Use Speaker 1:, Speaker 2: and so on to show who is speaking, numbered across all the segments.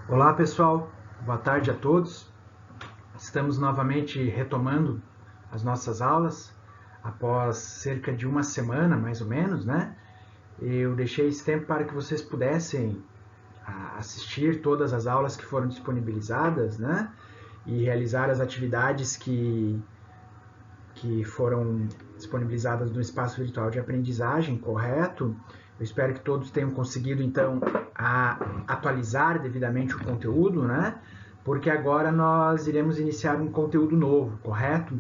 Speaker 1: Olá pessoal, boa tarde a todos. Estamos novamente retomando as nossas aulas após cerca de uma semana, mais ou menos, né? Eu deixei esse tempo para que vocês pudessem assistir todas as aulas que foram disponibilizadas, né? E realizar as atividades que foram disponibilizadas no espaço virtual de aprendizagem, correto? Eu espero que todos tenham conseguido, então, atualizar devidamente o conteúdo, né? Porque agora nós iremos iniciar um conteúdo novo, correto?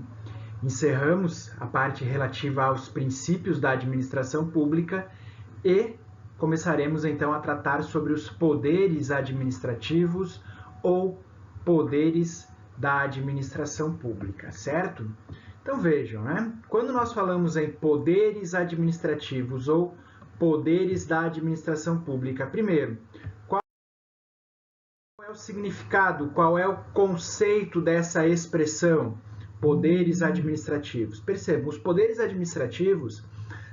Speaker 1: Encerramos a parte relativa aos princípios da administração pública e começaremos, então, a tratar sobre os poderes administrativos ou poderes da administração pública, certo? Então vejam, né? Quando nós falamos em poderes administrativos ou poderes da administração pública, primeiro, qual é o significado, qual é o conceito dessa expressão, poderes administrativos? Percebam, os poderes administrativos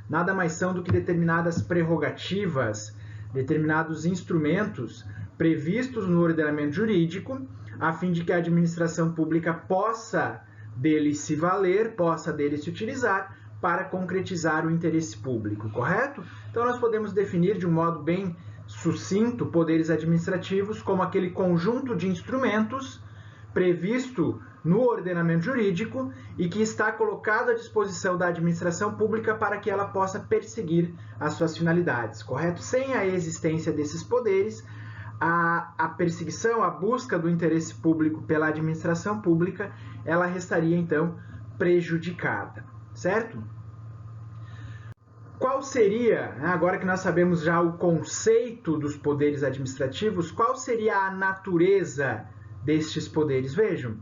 Speaker 1: nada mais são do que determinadas prerrogativas, determinados instrumentos previstos no ordenamento jurídico, a fim de que a administração pública possa dele se valer, possa dele se utilizar para concretizar o interesse público, correto? Então nós podemos definir de um modo bem sucinto poderes administrativos como aquele conjunto de instrumentos previsto no ordenamento jurídico e que está colocado à disposição da administração pública para que ela possa perseguir as suas finalidades, correto? Sem a existência desses poderes, a perseguição, a busca do interesse público pela administração pública, ela restaria, então, prejudicada, certo? Qual seria, agora que nós sabemos já o conceito dos poderes administrativos, qual seria a natureza destes poderes? Vejam,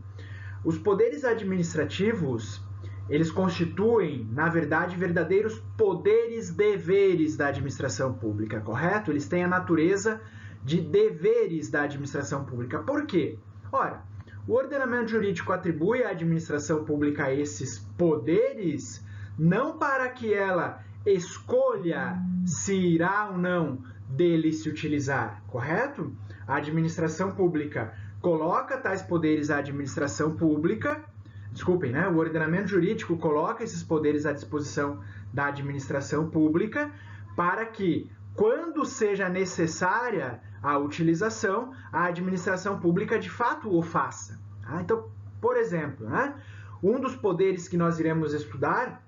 Speaker 1: os poderes administrativos, eles constituem, na verdade, verdadeiros poderes-deveres da administração pública, correto? Eles têm a natureza de deveres da administração pública. Por quê? Ora, o ordenamento jurídico atribui à administração pública esses poderes não para que ela escolha se irá ou não dele se utilizar, correto? A administração pública coloca tais poderes à administração pública, desculpem, né? O ordenamento jurídico coloca esses poderes à disposição da administração pública para que, quando seja necessária a utilização, a administração pública de fato o faça. Então, por exemplo, né? Um dos poderes que nós iremos estudar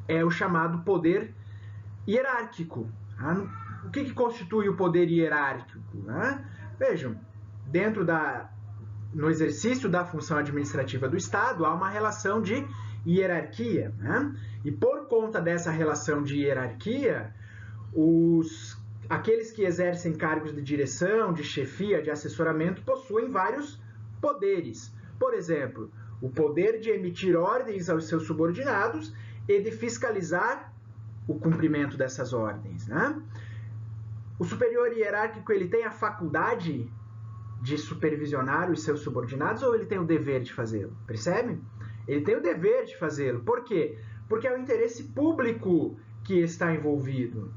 Speaker 1: é o chamado poder hierárquico. O que constitui o poder hierárquico? Vejam, no exercício da função administrativa do Estado, há uma relação de hierarquia. E por conta dessa relação de hierarquia, aqueles que exercem cargos de direção, de chefia, de assessoramento, possuem vários poderes. Por exemplo, o poder de emitir ordens aos seus subordinados e de fiscalizar o cumprimento dessas ordens. O superior hierárquico, ele tem a faculdade de supervisionar os seus subordinados ou ele tem o dever de fazê-lo? Percebe? Ele tem o dever de fazê-lo. Por quê? Porque é o interesse público que está envolvido.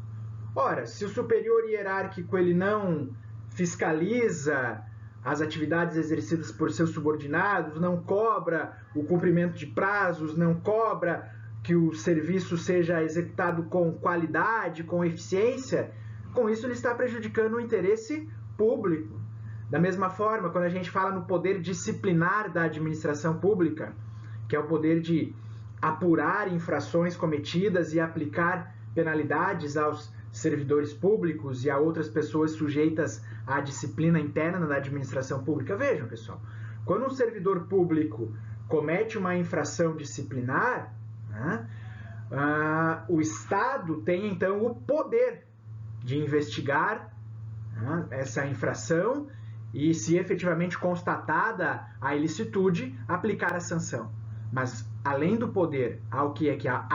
Speaker 1: Ora, se o superior hierárquico ele não fiscaliza as atividades exercidas por seus subordinados, não cobra o cumprimento de prazos, não cobra que o serviço seja executado com qualidade, com eficiência, com isso ele está prejudicando o interesse público. Da mesma forma, quando a gente fala no poder disciplinar da administração pública, que é o poder de apurar infrações cometidas e aplicar penalidades aos servidores públicos e a outras pessoas sujeitas à disciplina interna da administração pública. Vejam, pessoal, quando um servidor público comete uma infração disciplinar, o Estado tem, então, o poder de investigar essa infração e, se efetivamente constatada a ilicitude, aplicar a sanção. Mas, além do poder, há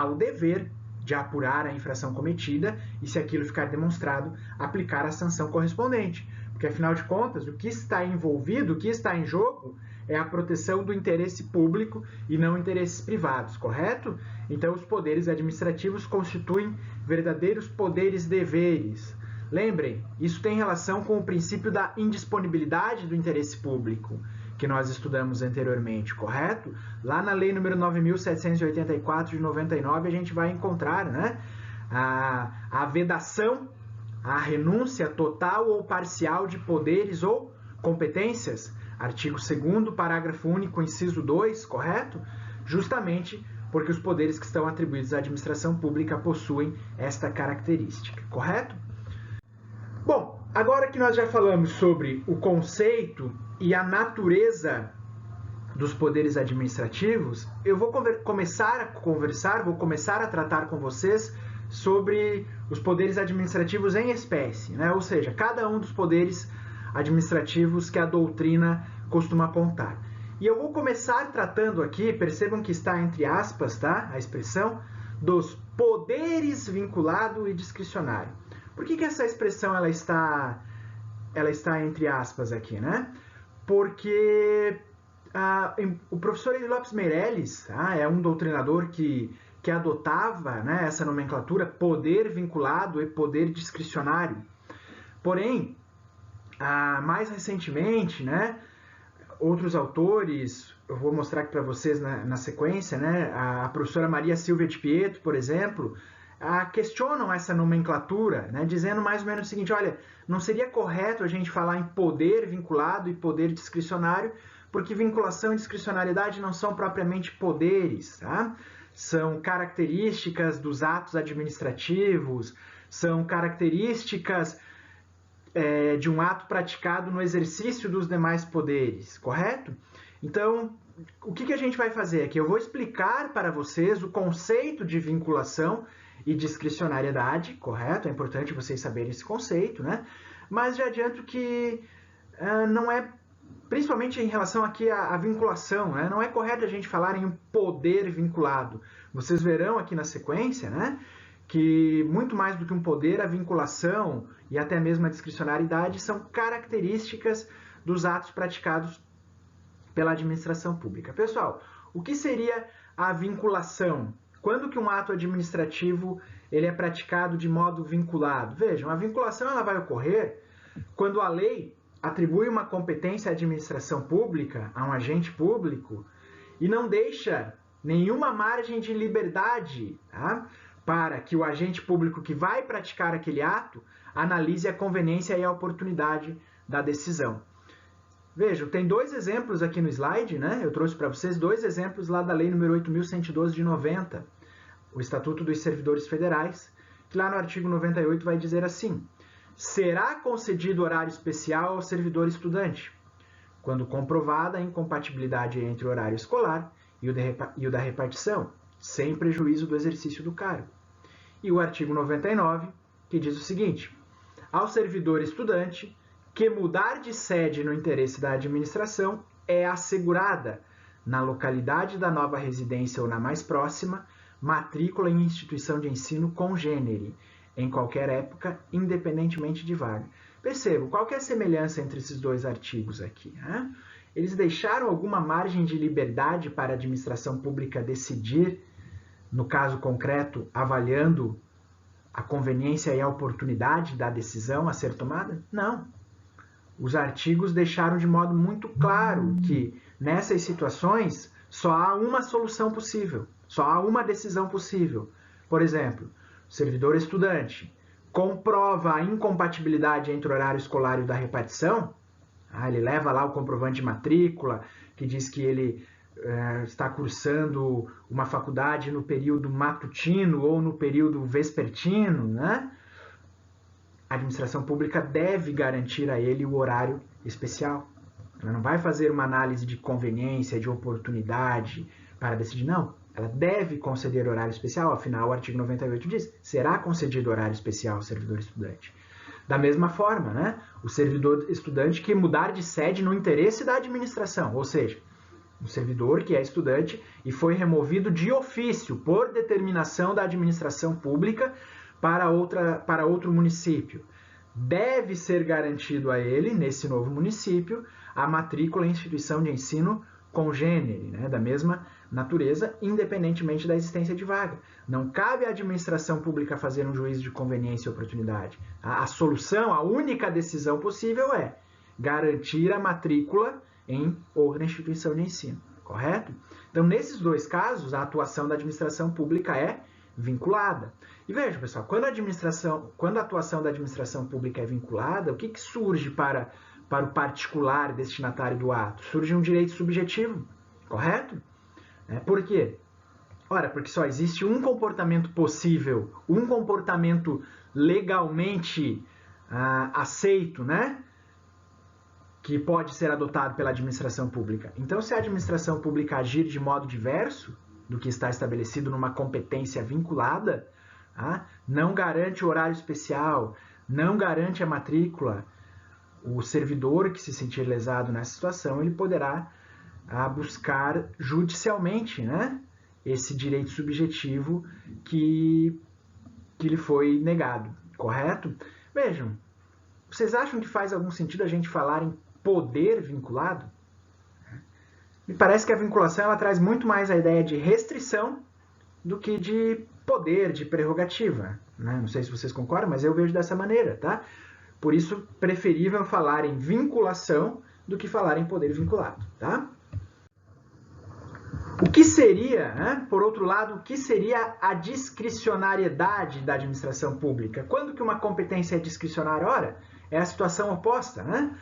Speaker 1: o dever de apurar a infração cometida e, se aquilo ficar demonstrado, aplicar a sanção correspondente. Porque, afinal de contas, o que está envolvido, o que está em jogo, é a proteção do interesse público e não interesses privados, correto? Então, os poderes administrativos constituem verdadeiros poderes-deveres. Lembrem, isso tem relação com o princípio da indisponibilidade do interesse público, que nós estudamos anteriormente, correto? Lá na Lei nº 9.784 de 99 a gente vai encontrar, né, a vedação, a renúncia total ou parcial de poderes ou competências, artigo 2º, parágrafo único, inciso 2, correto? Justamente porque os poderes que estão atribuídos à administração pública possuem esta característica, correto? Bom, agora que nós já falamos sobre o conceito e a natureza dos poderes administrativos, eu vou começar a tratar com vocês sobre os poderes administrativos em espécie, né? Ou seja, cada um dos poderes administrativos que a doutrina costuma apontar. E eu vou começar tratando aqui, percebam que está entre aspas, tá? A expressão dos poderes vinculado e discricionário. Por que essa expressão ela está entre aspas aqui, né? Porque o professor Eli Lopes Meireles é um doutrinador que adotava, né, essa nomenclatura poder vinculado e poder discricionário. Porém, mais recentemente, né, outros autores, eu vou mostrar aqui para vocês na sequência, né, a professora Maria Silvia de Pietro, por exemplo, questionam essa nomenclatura, né, dizendo mais ou menos o seguinte: olha, não seria correto a gente falar em poder vinculado e poder discricionário, porque vinculação e discricionariedade não são propriamente poderes, tá? São características dos atos administrativos, são características de um ato praticado no exercício dos demais poderes, correto? Então, o que a gente vai fazer aqui? Eu vou explicar para vocês o conceito de vinculação e discricionariedade, correto? É importante vocês saberem esse conceito, né? Mas já adianto que não é, principalmente em relação aqui à vinculação, né? Não é correto a gente falar em um poder vinculado. Vocês verão aqui na sequência, né, que muito mais do que um poder, a vinculação e até mesmo a discricionariedade são características dos atos praticados pela administração pública. Pessoal, o que seria a vinculação? Quando que um ato administrativo ele é praticado de modo vinculado? Vejam, a vinculação ela vai ocorrer quando a lei atribui uma competência à administração pública, a um agente público, e não deixa nenhuma margem de liberdade, tá, para que o agente público que vai praticar aquele ato analise a conveniência e a oportunidade da decisão. Vejam, tem dois exemplos aqui no slide, né? Eu trouxe para vocês dois exemplos lá da Lei nº 8.112 de 90, o Estatuto dos Servidores Federais, que lá no artigo 98 vai dizer assim: será concedido horário especial ao servidor estudante, quando comprovada a incompatibilidade entre o horário escolar e o da repartição, sem prejuízo do exercício do cargo. E o artigo 99, que diz o seguinte: ao servidor estudante que mudar de sede no interesse da administração é assegurada, na localidade da nova residência ou na mais próxima, matrícula em instituição de ensino congênere, em qualquer época, independentemente de vaga. Percebam, qual que é a semelhança entre esses dois artigos aqui, né? Eles deixaram alguma margem de liberdade para a administração pública decidir, no caso concreto, avaliando a conveniência e a oportunidade da decisão a ser tomada? Não. Os artigos deixaram de modo muito claro que, nessas situações, só há uma solução possível, só há uma decisão possível. Por exemplo, o servidor estudante comprova a incompatibilidade entre o horário escolar e o da repartição, ele leva lá o comprovante de matrícula, que diz que ele está cursando uma faculdade no período matutino ou no período vespertino, né? A administração pública deve garantir a ele o horário especial. Ela não vai fazer uma análise de conveniência, de oportunidade para decidir, não. Ela deve conceder horário especial, afinal o artigo 98 diz, será concedido horário especial ao servidor estudante. Da mesma forma, né, o servidor estudante que mudar de sede no interesse da administração, ou seja, um servidor que é estudante e foi removido de ofício por determinação da administração pública para outro município. Deve ser garantido a ele, nesse novo município, a matrícula em instituição de ensino congênere, né, da mesma natureza, independentemente da existência de vaga. Não cabe à administração pública fazer um juízo de conveniência e oportunidade. A solução, a única decisão possível é garantir a matrícula em outra instituição de ensino, correto? Então, nesses dois casos, a atuação da administração pública é vinculada. E veja, pessoal, quando a atuação da administração pública é vinculada, o que surge para o particular destinatário do ato? Surge um direito subjetivo, correto? Por quê? Ora, porque só existe um comportamento possível, um comportamento legalmente aceito, né? Que pode ser adotado pela administração pública. Então, se a administração pública agir de modo diverso do que está estabelecido numa competência vinculada, não garante o horário especial, não garante a matrícula, o servidor que se sentir lesado nessa situação, ele poderá buscar judicialmente, né, esse direito subjetivo que lhe foi negado, correto? Vejam, vocês acham que faz algum sentido a gente falar em poder vinculado? Me parece que a vinculação ela traz muito mais a ideia de restrição do que de poder, de prerrogativa, né? Não sei se vocês concordam, mas eu vejo dessa maneira, tá? Por isso, preferível falar em vinculação do que falar em poder vinculado, tá? O que seria, né, por outro lado, o que seria a discricionariedade da administração pública? Quando que uma competência é discricionária? Ora, é a situação oposta, né?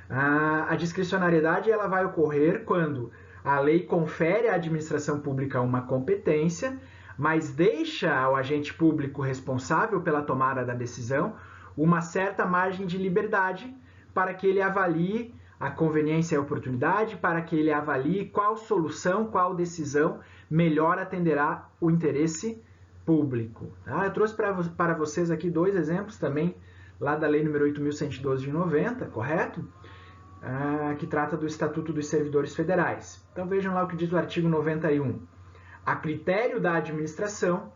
Speaker 1: A discricionariedade ela vai ocorrer quando a lei confere à administração pública uma competência, mas deixa ao agente público responsável pela tomada da decisão uma certa margem de liberdade para que ele avalie a conveniência e a oportunidade, para que ele avalie qual solução, qual decisão melhor atenderá o interesse público. Eu trouxe para vocês aqui dois exemplos também, lá da Lei nº 8.112 de 90, correto? Que trata do Estatuto dos Servidores Federais. Então vejam lá o que diz o artigo 91. A critério da administração,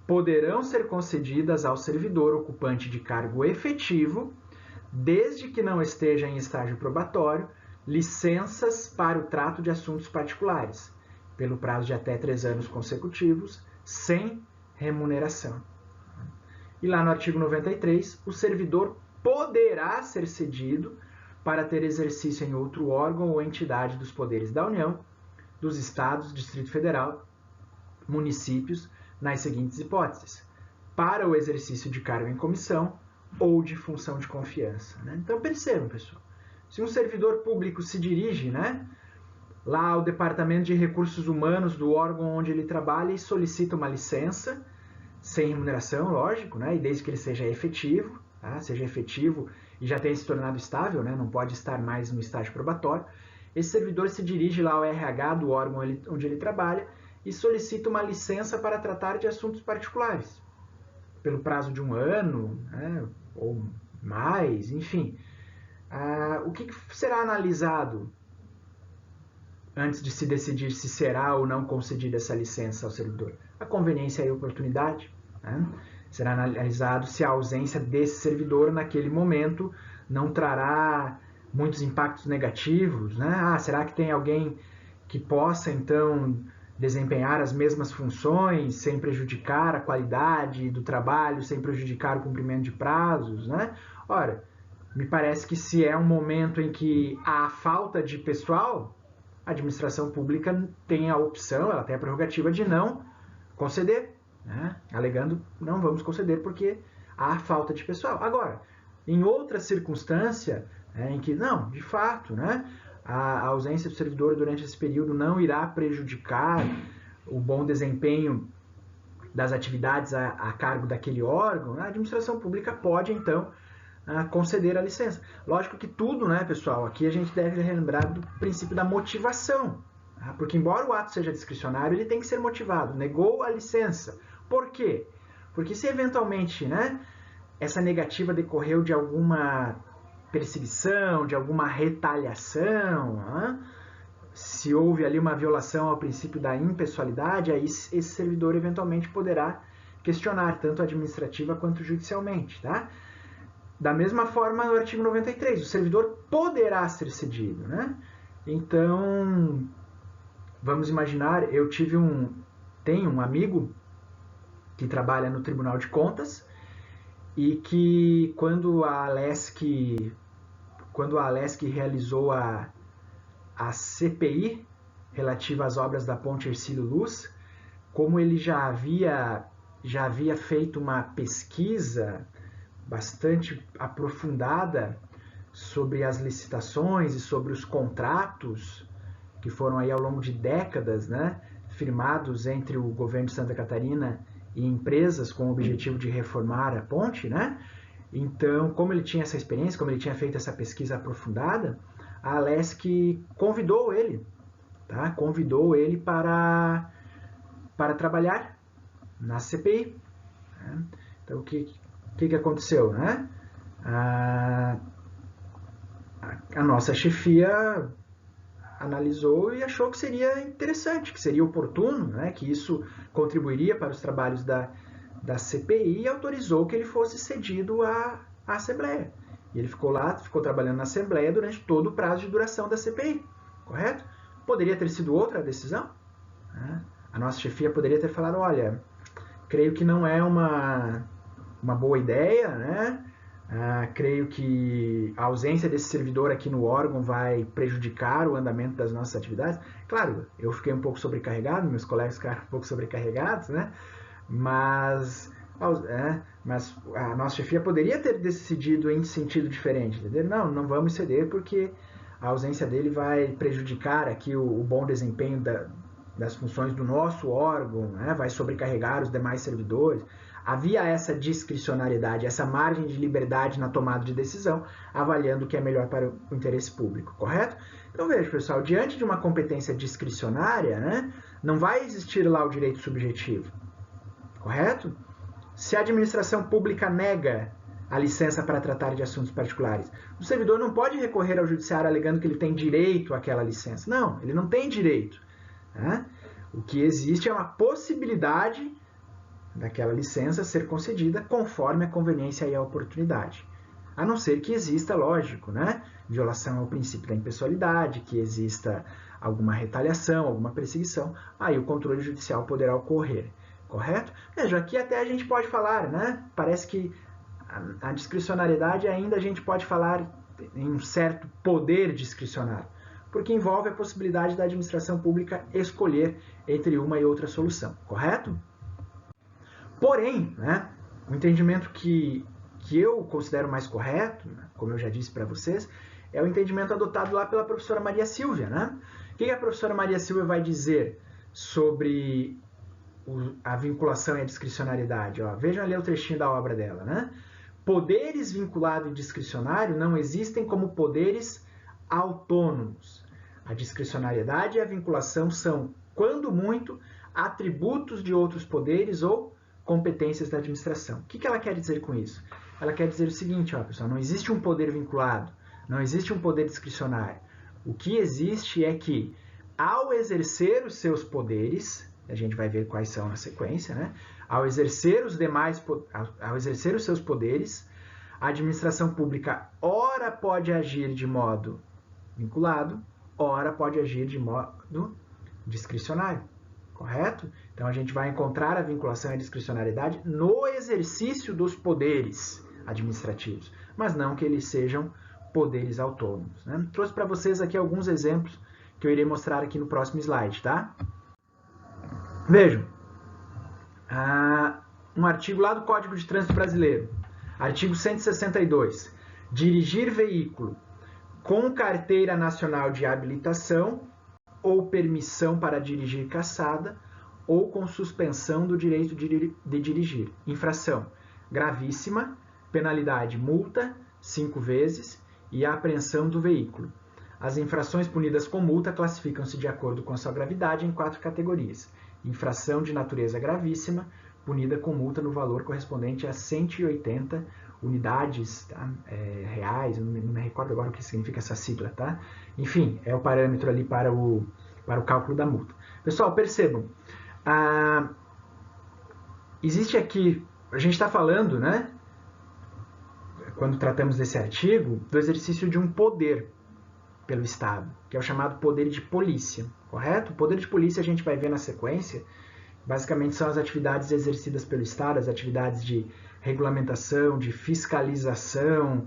Speaker 1: poderão ser concedidas ao servidor ocupante de cargo efetivo, desde que não esteja em estágio probatório, licenças para o trato de assuntos particulares, pelo prazo de até 3 anos consecutivos, sem remuneração. E lá no artigo 93, o servidor poderá ser cedido para ter exercício em outro órgão ou entidade dos poderes da União, dos Estados, Distrito Federal, municípios, nas seguintes hipóteses: para o exercício de cargo em comissão ou de função de confiança. Né? Então percebam, pessoal, se um servidor público se dirige, né, lá ao Departamento de Recursos Humanos do órgão onde ele trabalha e solicita uma licença, sem remuneração, lógico, né, e desde que ele seja efetivo, e já tenha se tornado estável, né, não pode estar mais no estágio probatório, esse servidor se dirige lá ao RH do órgão onde ele trabalha e solicita uma licença para tratar de assuntos particulares, pelo prazo de 1 ano, né, ou mais, enfim. O que será analisado antes de se decidir se será ou não concedida essa licença ao servidor? A conveniência e a oportunidade, né? Será analisado se a ausência desse servidor naquele momento não trará muitos impactos negativos, né? Será que tem alguém que possa, então, desempenhar as mesmas funções sem prejudicar a qualidade do trabalho, sem prejudicar o cumprimento de prazos, né? Ora, me parece que se é um momento em que há falta de pessoal, a administração pública tem a opção, ela tem a prerrogativa de não conceder, né? Alegando, não vamos conceder porque há falta de pessoal. Agora, em outra circunstância, em que, não, de fato, né, a ausência do servidor durante esse período não irá prejudicar o bom desempenho das atividades a cargo daquele órgão, a administração pública pode, então, conceder a licença. Lógico que tudo, né, pessoal, aqui a gente deve lembrar do princípio da motivação, tá? Porque embora o ato seja discricionário, ele tem que ser motivado. Negou a licença. Por quê? Porque se eventualmente, né, essa negativa decorreu de alguma perseguição, de alguma retaliação, se houve ali uma violação ao princípio da impessoalidade, aí esse servidor eventualmente poderá questionar, tanto administrativa quanto judicialmente, tá? Da mesma forma, no artigo 93, o servidor poderá ser cedido, né? Então, vamos imaginar, tenho um amigo que trabalha no Tribunal de Contas e que quando a Alesc realizou a CPI relativa às obras da Ponte Hercílio Luz, como ele já havia feito uma pesquisa bastante aprofundada sobre as licitações e sobre os contratos que foram aí ao longo de décadas, né, firmados entre o governo de Santa Catarina e empresas com o objetivo de reformar a ponte, né? Então, como ele tinha essa experiência, como ele tinha feito essa pesquisa aprofundada, a Alesc convidou ele, tá? Convidou ele para trabalhar na CPI. Né? Então, o que aconteceu, né? A nossa chefia analisou e achou que seria interessante, que seria oportuno, né? Que isso contribuiria para os trabalhos da CPI e autorizou que ele fosse cedido à Assembleia. E ele ficou lá, ficou trabalhando na Assembleia durante todo o prazo de duração da CPI, correto? Poderia ter sido outra a decisão? Né? A nossa chefia poderia ter falado, olha, creio que não é uma boa ideia, né? Creio que a ausência desse servidor aqui no órgão vai prejudicar o andamento das nossas atividades. Claro, eu fiquei um pouco sobrecarregado, meus colegas ficaram um pouco sobrecarregados, né? Mas a nossa chefia poderia ter decidido em sentido diferente, entendeu? Não vamos ceder porque a ausência dele vai prejudicar aqui o bom desempenho das funções do nosso órgão, né? Vai sobrecarregar os demais servidores. Havia essa discricionariedade, essa margem de liberdade na tomada de decisão, avaliando o que é melhor para o interesse público, correto? Então veja, pessoal, diante de uma competência discricionária, né, não vai existir lá o direito subjetivo, correto? Se a administração pública nega a licença para tratar de assuntos particulares, o servidor não pode recorrer ao judiciário alegando que ele tem direito àquela licença. Não, ele não tem direito. Né? O que existe é uma possibilidade daquela licença ser concedida conforme a conveniência e a oportunidade. A não ser que exista, lógico, né, violação ao princípio da impessoalidade, que exista alguma retaliação, alguma perseguição, aí o controle judicial poderá ocorrer, correto? Veja, aqui até a gente pode falar, né, parece que a discricionariedade ainda a gente pode falar em um certo poder discricionário, porque envolve a possibilidade da administração pública escolher entre uma e outra solução, correto? Porém, né, o entendimento que eu considero mais correto, né, como eu já disse para vocês, é o entendimento adotado lá pela professora Maria Silvia. Né? O que a professora Maria Silvia vai dizer sobre a vinculação e a discricionariedade? Ó, vejam ali o trechinho da obra dela. Né? Poderes vinculado e discricionário não existem como poderes autônomos. A discricionariedade e a vinculação são, quando muito, atributos de outros poderes ou competências da administração. O que ela quer dizer com isso? Ela quer dizer o seguinte, ó, pessoal, não existe um poder vinculado, não existe um poder discricionário. O que existe é que, ao exercer os seus poderes, a gente vai ver quais são na sequência, né? Ao exercer os seus poderes, a administração pública ora pode agir de modo vinculado, ora pode agir de modo discricionário. Correto? Então a gente vai encontrar a vinculação e a discricionariedade no exercício dos poderes administrativos, mas não que eles sejam poderes autônomos. Né? Trouxe para vocês aqui alguns exemplos que eu irei mostrar aqui no próximo slide, tá? Vejam, um artigo lá do Código de Trânsito Brasileiro, artigo 162, dirigir veículo com carteira nacional de habilitação ou permissão para dirigir caçada, ou com suspensão do direito de dirigir. Infração gravíssima, penalidade multa 5 vezes e a apreensão do veículo. As infrações punidas com multa classificam-se de acordo com a sua gravidade em 4 categorias. Infração de natureza gravíssima, punida com multa no valor correspondente a 180 unidades, tá? Reais, não me recordo agora o que significa essa sigla, tá? Enfim, é o parâmetro ali para o cálculo da multa. Pessoal, percebam, existe aqui, a gente está falando, né, quando tratamos desse artigo, do exercício de um poder. pelo Estado, que é o chamado poder de polícia, correto? O poder de polícia a gente vai ver na sequência, basicamente são as atividades exercidas pelo Estado, as atividades de regulamentação, de fiscalização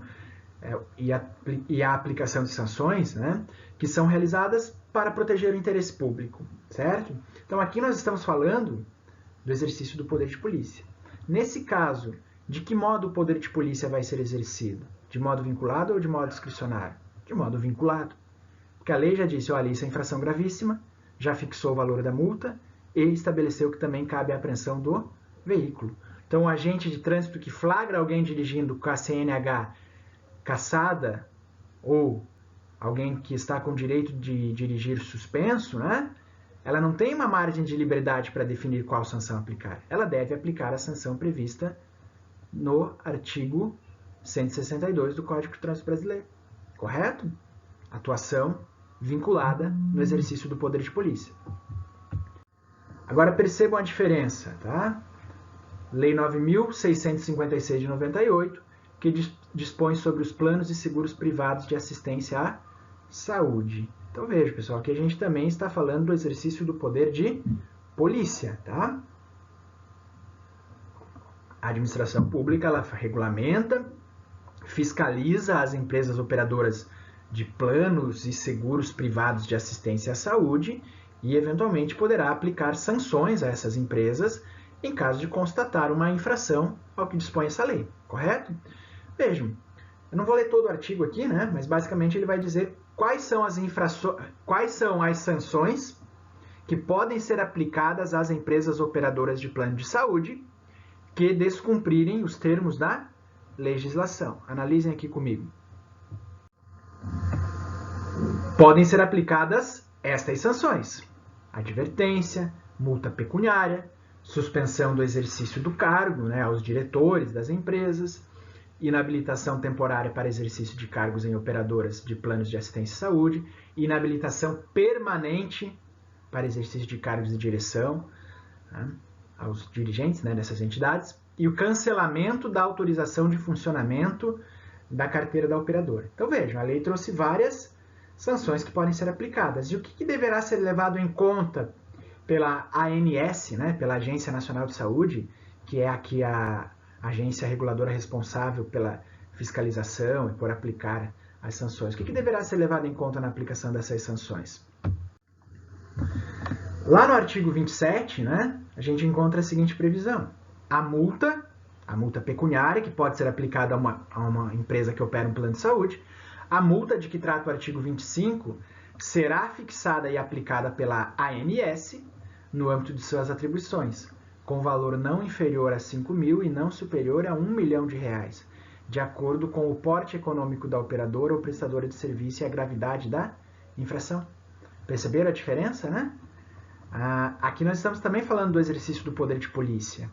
Speaker 1: e a aplicação de sanções, né, que são realizadas para proteger o interesse público, certo? Então aqui nós estamos falando do exercício do poder de polícia. Nesse caso, de que modo o poder de polícia vai ser exercido? De modo vinculado ou de modo discricionário? De modo vinculado. Porque a lei já disse, olha, isso é infração gravíssima, já fixou o valor da multa e estabeleceu que também cabe a apreensão do veículo. Então, o agente de trânsito que flagra alguém dirigindo com a CNH cassada ou alguém que está com direito de dirigir suspenso, né? Ela não tem uma margem de liberdade para definir qual sanção aplicar. Ela deve aplicar a sanção prevista no artigo 162 do Código de Trânsito Brasileiro. Correto? Atuação vinculada no exercício do poder de polícia. Agora percebam a diferença, tá? Lei 9.656 de 98, que dispõe sobre os planos e seguros privados de assistência à saúde. Então veja, pessoal, aqui a gente também está falando do exercício do poder de polícia, tá? A administração pública, ela regulamenta, fiscaliza as empresas operadoras de planos e seguros privados de assistência à saúde e, eventualmente, poderá aplicar sanções a essas empresas em caso de constatar uma infração ao que dispõe essa lei, correto? Vejam, eu não vou ler todo o artigo aqui, né? Mas basicamente ele vai dizer quais são as sanções que podem ser aplicadas às empresas operadoras de plano de saúde que descumprirem os termos da legislação. Analisem aqui comigo. Podem ser aplicadas estas sanções: advertência, multa pecuniária, suspensão do exercício do cargo, né, aos diretores das empresas, inabilitação temporária para exercício de cargos em operadoras de planos de assistência à saúde, inabilitação permanente para exercício de cargos de direção, né, aos dirigentes, né, dessas entidades, e o cancelamento da autorização de funcionamento da carteira da operadora. Então vejam, a lei trouxe várias sanções que podem ser aplicadas. E o que deverá ser levado em conta pela ANS, né, pela Agência Nacional de Saúde, que é aqui a agência reguladora responsável pela fiscalização e por aplicar as sanções? O que deverá ser levado em conta na aplicação dessas sanções? Lá no artigo 27, né, a gente encontra a seguinte previsão: a multa pecuniária, que pode ser aplicada a uma empresa que opera um plano de saúde, a multa de que trata o artigo 25 será fixada e aplicada pela ANS no âmbito de suas atribuições, com valor não inferior a 5.000 e não superior a R$ 1 milhão, de acordo com o porte econômico da operadora ou prestadora de serviço e a gravidade da infração. Perceberam a diferença, né? Aqui nós estamos também falando do exercício do poder de polícia.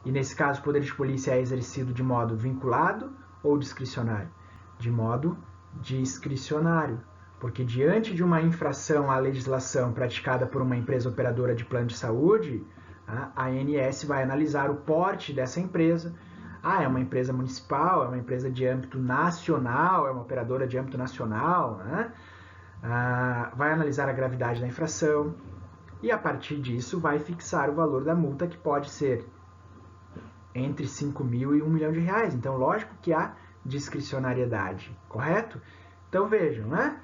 Speaker 1: E nesse caso, o poder de polícia é exercido de modo vinculado ou discricionário? De modo discricionário. Porque diante de uma infração à legislação praticada por uma empresa operadora de plano de saúde, a ANS vai analisar o porte dessa empresa. É uma empresa municipal, é uma empresa de âmbito nacional, é uma operadora de âmbito nacional, né? Vai analisar a gravidade da infração e, a partir disso, vai fixar o valor da multa, que pode ser entre 5.000 e R$ 1 milhão. Então, lógico que há discricionariedade, correto? Então, vejam, né?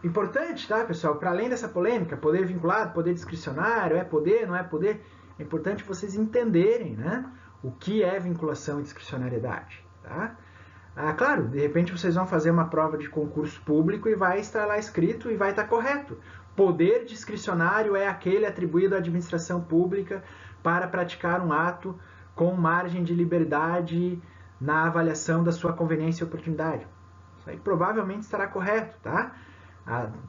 Speaker 1: Importante, tá, pessoal? Para além dessa polêmica, poder vinculado, poder discricionário, é poder, não é poder, é importante vocês entenderem, né, o que é vinculação e discricionariedade, tá? Claro, de repente vocês vão fazer uma prova de concurso público e vai estar lá escrito e vai estar correto. Poder discricionário é aquele atribuído à administração pública para praticar um ato com margem de liberdade na avaliação da sua conveniência e oportunidade. Isso aí provavelmente estará correto, tá?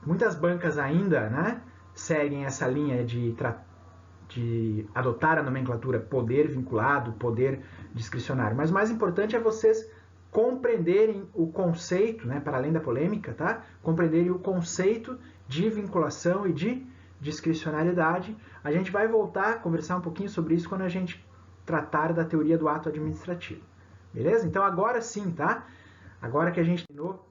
Speaker 1: Muitas bancas ainda, né, seguem essa linha de adotar a nomenclatura poder vinculado, poder discricionário. Mas o mais importante é vocês compreenderem o conceito, né, para além da polêmica, tá? Compreenderem o conceito de vinculação e de discricionariedade. A gente vai voltar a conversar um pouquinho sobre isso quando a gente tratar da teoria do ato administrativo. Beleza? Então agora sim, tá? Agora que a gente terminou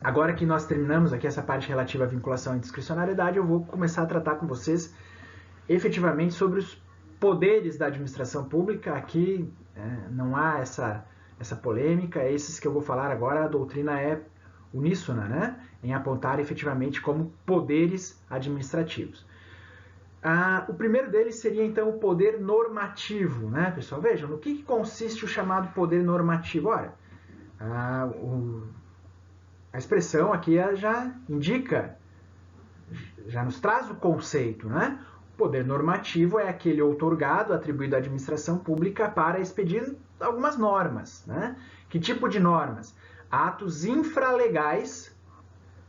Speaker 1: Agora que nós terminamos aqui essa parte relativa à vinculação e discricionariedade, eu vou começar a tratar com vocês efetivamente sobre os poderes da administração pública. Aqui não há essa polêmica, esses que eu vou falar agora, a doutrina é uníssona, né, em apontar efetivamente como poderes administrativos. O primeiro deles seria, então, o poder normativo, né, pessoal? Vejam, no que consiste o chamado poder normativo? Ora, a expressão aqui já indica, já nos traz o conceito, né? O poder normativo é aquele outorgado, atribuído à administração pública para expedir algumas normas, né? Que tipo de normas? Atos infralegais,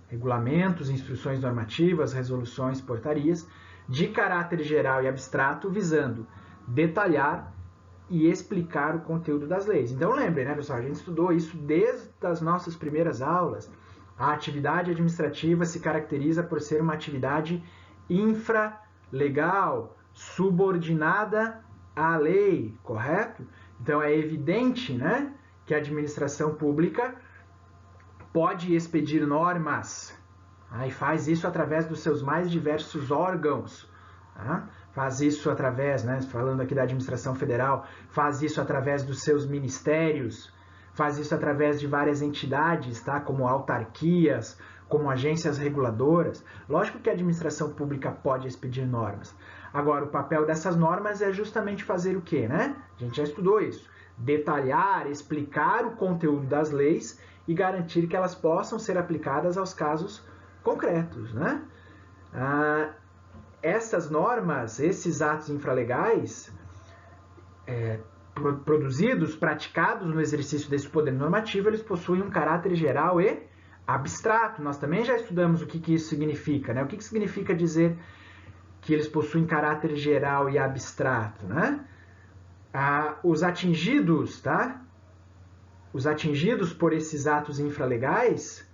Speaker 1: regulamentos, instruções normativas, resoluções, portarias, de caráter geral e abstrato, visando detalhar e explicar o conteúdo das leis. Então lembrem, né, pessoal, a gente estudou isso desde as nossas primeiras aulas. A atividade administrativa se caracteriza por ser uma atividade infralegal, subordinada à lei, correto? Então é evidente, né, que a administração pública pode expedir normas, e faz isso através dos seus mais diversos órgãos. Faz isso através, né, falando aqui da administração federal, faz isso através dos seus ministérios, faz isso através de várias entidades, tá, como autarquias, como agências reguladoras. Lógico que a administração pública pode expedir normas. Agora, o papel dessas normas é justamente fazer o quê, né? A gente já estudou isso. Detalhar, explicar o conteúdo das leis e garantir que elas possam ser aplicadas aos casos concretos, né? Essas normas, esses atos infralegais, produzidos, praticados no exercício desse poder normativo, eles possuem um caráter geral e abstrato. Nós também já estudamos o que isso significa, né? O que significa dizer que eles possuem caráter geral e abstrato, né? Os atingidos, tá? Os atingidos por esses atos infralegais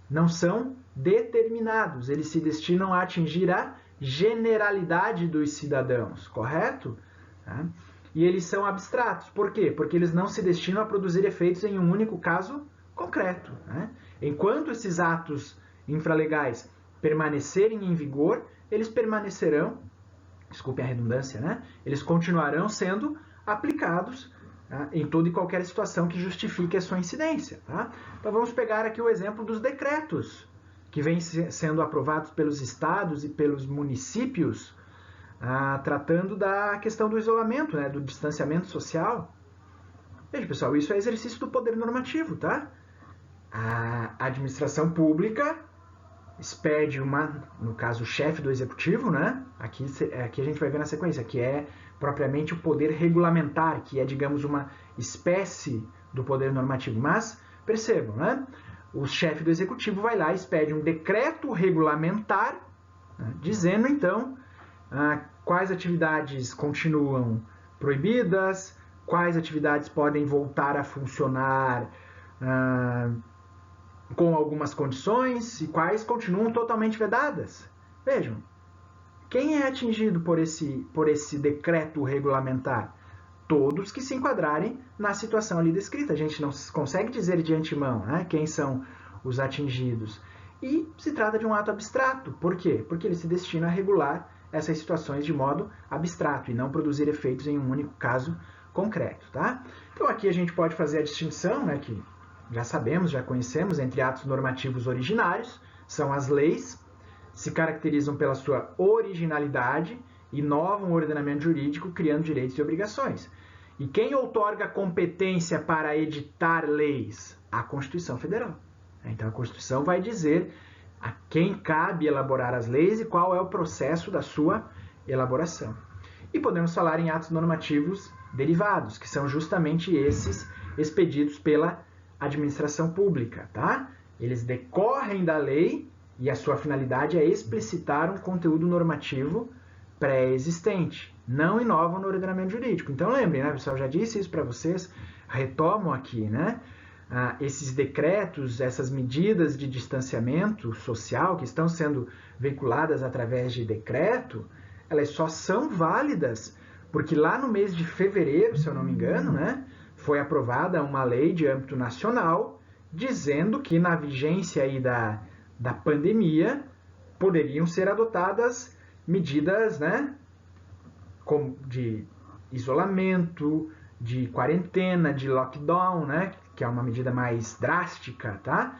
Speaker 1: não são determinados, eles se destinam a atingir a generalidade dos cidadãos, correto? E eles são abstratos. Por quê? Porque eles não se destinam a produzir efeitos em um único caso concreto, né? Enquanto esses atos infralegais permanecerem em vigor, eles permanecerão, desculpem a redundância, né? Eles continuarão sendo aplicados, tá, em toda e qualquer situação que justifique a sua incidência. Tá? Então vamos pegar aqui o exemplo dos decretos, que vêm sendo aprovados pelos estados e pelos municípios, tratando da questão do isolamento, né, do distanciamento social. Veja, pessoal, isso é exercício do poder normativo, tá? A administração pública expede no caso, o chefe do executivo, né? Aqui a gente vai ver na sequência, que é propriamente o poder regulamentar, que é, digamos, uma espécie do poder normativo. Mas, percebam, né? O chefe do executivo vai lá e expede um decreto regulamentar, né, dizendo, então, quais atividades continuam proibidas, quais atividades podem voltar a funcionar com algumas condições e quais continuam totalmente vedadas. Vejam, quem é atingido por esse decreto regulamentar? Todos que se enquadrarem na situação ali descrita. A gente não consegue dizer de antemão, né, quem são os atingidos. E se trata de um ato abstrato. Por quê? Porque ele se destina a regular essas situações de modo abstrato e não produzir efeitos em um único caso concreto. Tá? Então aqui a gente pode fazer a distinção, né, que já sabemos, já conhecemos, entre atos normativos originários, são as leis, se caracterizam pela sua originalidade, inovam o ordenamento jurídico, criando direitos e obrigações. E quem outorga competência para editar leis? A Constituição Federal. Então a Constituição vai dizer a quem cabe elaborar as leis e qual é o processo da sua elaboração. E podemos falar em atos normativos derivados, que são justamente esses expedidos pela administração pública, tá? Eles decorrem da lei e a sua finalidade é explicitar um conteúdo normativo pré-existente, não inovam no ordenamento jurídico. Então lembrem, né, pessoal, já disse isso para vocês, retomo aqui, né? Esses decretos, essas medidas de distanciamento social que estão sendo veiculadas através de decreto, elas só são válidas porque lá no mês de fevereiro, se eu não me engano, né, foi aprovada uma lei de âmbito nacional dizendo que na vigência aí da pandemia poderiam ser adotadas medidas, né, como de isolamento, de quarentena, de lockdown, né, que é uma medida mais drástica, tá?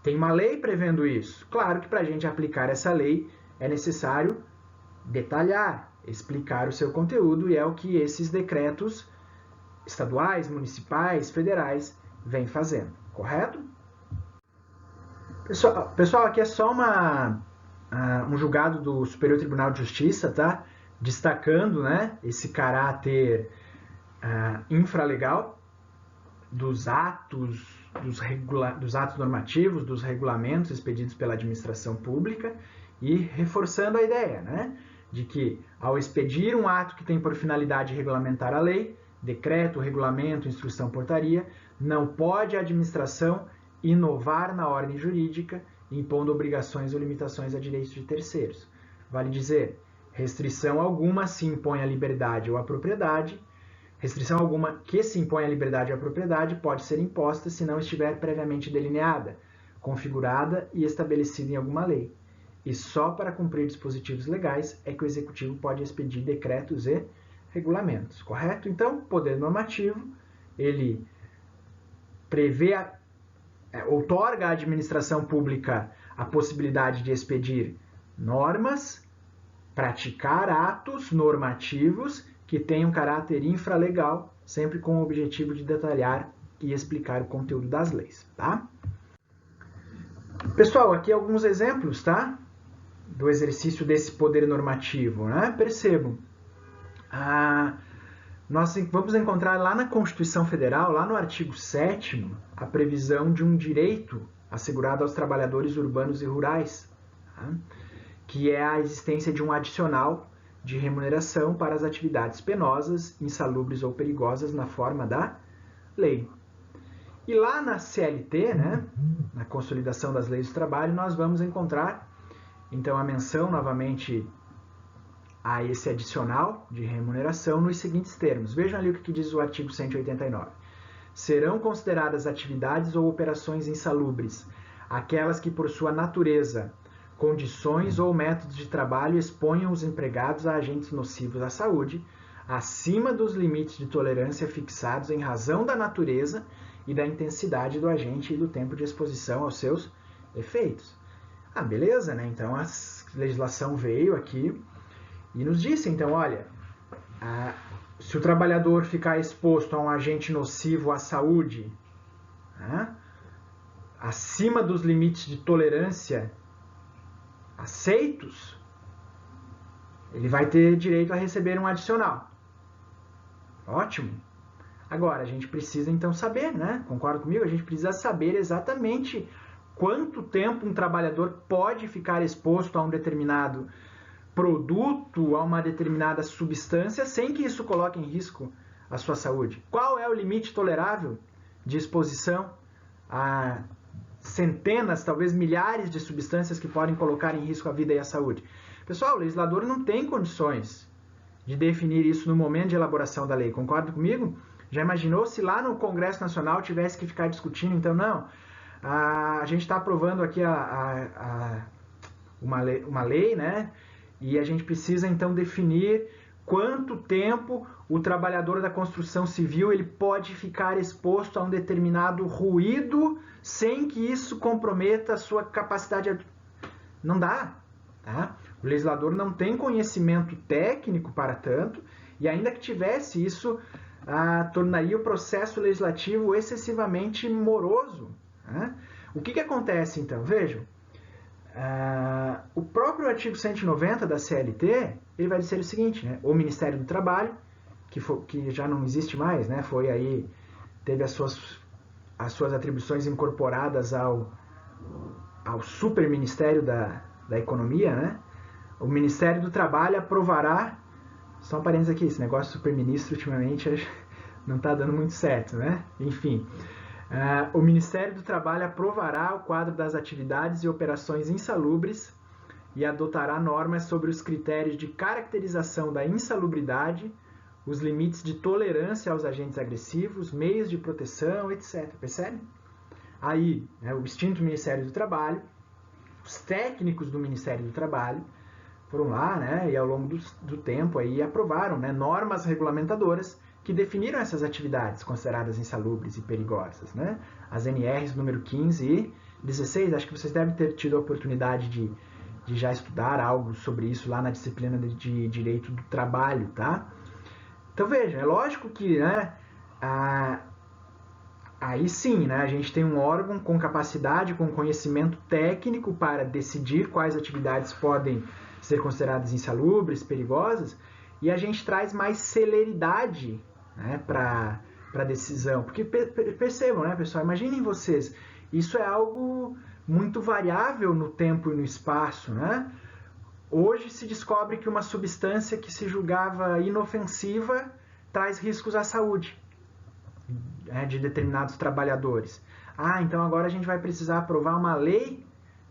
Speaker 1: Tem uma lei prevendo isso. Claro que para a gente aplicar essa lei é necessário detalhar, explicar o seu conteúdo, e é o que esses decretos estaduais, municipais, federais vêm fazendo, correto? Pessoal, aqui é só um julgado do Superior Tribunal de Justiça, tá? Destacando, né, esse caráter infralegal dos atos normativos, dos regulamentos expedidos pela administração pública, e reforçando a ideia, né, de que ao expedir um ato que tem por finalidade regulamentar a lei, decreto, regulamento, instrução, portaria, não pode a administração inovar na ordem jurídica, impondo obrigações ou limitações a direitos de terceiros. Vale dizer, restrição alguma se impõe à liberdade ou à propriedade. Restrição alguma que se impõe à liberdade ou à propriedade pode ser imposta se não estiver previamente delineada, configurada e estabelecida em alguma lei. E só para cumprir dispositivos legais é que o Executivo pode expedir decretos e regulamentos, correto? Então, o poder normativo, ele outorga à administração pública a possibilidade de expedir normas, praticar atos normativos que tenham caráter infralegal, sempre com o objetivo de detalhar e explicar o conteúdo das leis, tá? Pessoal, aqui alguns exemplos, tá? Do exercício desse poder normativo, né? Percebam. Nós vamos encontrar lá na Constituição Federal, lá no artigo 7º, a previsão de um direito assegurado aos trabalhadores urbanos e rurais, tá? Que é a existência de um adicional de remuneração para as atividades penosas, insalubres ou perigosas na forma da lei. E lá na CLT, né, na Consolidação das Leis do Trabalho, nós vamos encontrar, então, a menção novamente a esse adicional de remuneração nos seguintes termos. Vejam ali o que diz o artigo 189. Serão consideradas atividades ou operações insalubres aquelas que, por sua natureza, condições ou métodos de trabalho exponham os empregados a agentes nocivos à saúde, acima dos limites de tolerância fixados em razão da natureza e da intensidade do agente e do tempo de exposição aos seus efeitos. Beleza, né? Então a legislação veio aqui e nos disse, então, olha, se o trabalhador ficar exposto a um agente nocivo à saúde, acima dos limites de tolerância aceitos, ele vai ter direito a receber um adicional. Ótimo. Agora, a gente precisa então saber, né? Concorda comigo? A gente precisa saber exatamente quanto tempo um trabalhador pode ficar exposto a um determinado produto, a uma determinada substância, sem que isso coloque em risco a sua saúde. Qual é o limite tolerável de exposição a centenas, talvez milhares de substâncias que podem colocar em risco a vida e a saúde? Pessoal, o legislador não tem condições de definir isso no momento de elaboração da lei. Concorda comigo? Já imaginou se lá no Congresso Nacional tivesse que ficar discutindo? Então, não. A gente está aprovando aqui uma lei, né? E a gente precisa, então, definir quanto tempo o trabalhador da construção civil ele pode ficar exposto a um determinado ruído sem que isso comprometa a sua capacidade. Não dá, tá? O legislador não tem conhecimento técnico para tanto, e ainda que tivesse, isso tornaria o processo legislativo excessivamente moroso. Né? O que acontece, então? Vejam, o próprio artigo 190 da CLT, ele vai dizer o seguinte, né? O Ministério do Trabalho, que já não existe mais, né? Teve as suas atribuições incorporadas ao Superministério da Economia, né? O Ministério do Trabalho aprovará, só um parênteses aqui, esse negócio de superministro ultimamente não está dando muito certo, né? Enfim, o Ministério do Trabalho aprovará o quadro das atividades e operações insalubres e adotará normas sobre os critérios de caracterização da insalubridade, os limites de tolerância aos agentes agressivos, meios de proteção, etc. Percebe? Aí, né, o extinto Ministério do Trabalho, os técnicos do Ministério do Trabalho foram lá, né, e ao longo do tempo aí aprovaram, né, normas regulamentadoras que definiram essas atividades consideradas insalubres e perigosas, né? As NRs número 15 e 16, acho que vocês devem ter tido a oportunidade de já estudar algo sobre isso lá na disciplina de Direito do Trabalho, tá? Então veja, é lógico que, né, aí sim, né, a gente tem um órgão com capacidade, com conhecimento técnico para decidir quais atividades podem ser consideradas insalubres, perigosas, e a gente traz mais celeridade, né, para a decisão. Porque percebam, né, pessoal, imaginem vocês, isso é algo muito variável no tempo e no espaço, né? Hoje se descobre que uma substância que se julgava inofensiva traz riscos à saúde, né, de determinados trabalhadores. Ah, então agora a gente vai precisar aprovar uma lei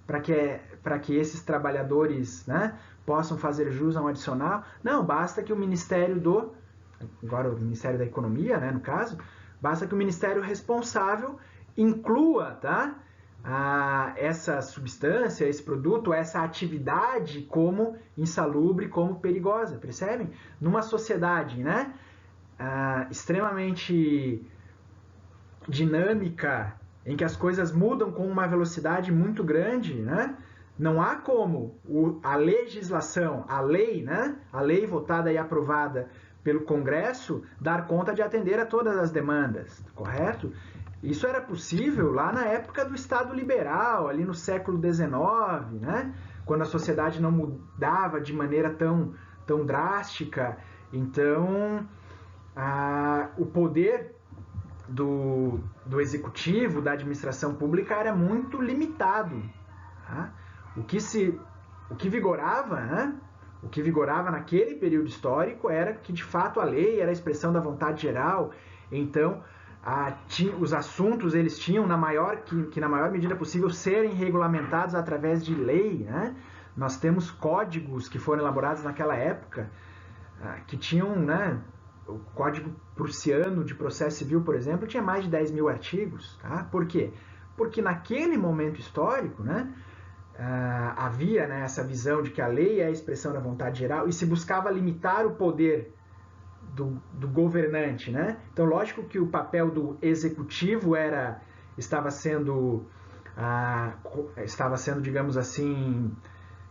Speaker 1: para que esses trabalhadores, né, possam fazer jus a um adicional. Não, basta que o Ministério agora o Ministério da Economia, né, no caso, basta que o Ministério responsável inclua, tá, essa substância, esse produto, essa atividade como insalubre, como perigosa, percebem? Numa sociedade, né, extremamente dinâmica, em que as coisas mudam com uma velocidade muito grande, né? Não há como a legislação, a lei, né? A lei votada e aprovada pelo Congresso dar conta de atender a todas as demandas, correto? Isso era possível lá na época do Estado liberal, ali no século XIX, né? Quando a sociedade não mudava de maneira tão drástica. Então, o poder do executivo, da administração pública, era muito limitado. Tá? O que vigorava, né? O que vigorava naquele período histórico era que, de fato, a lei era a expressão da vontade geral. Então, os assuntos eles tinham, na maior medida possível, serem regulamentados através de lei. Né? Nós temos códigos que foram elaborados naquela época que tinham, né, o Código Prussiano de Processo Civil, por exemplo, tinha mais de 10 mil artigos. Tá? Por quê? Porque naquele momento histórico, né, havia, né, essa visão de que a lei é a expressão da vontade geral e se buscava limitar o poder do governante. Né? Então, lógico que o papel do executivo estava sendo, digamos assim,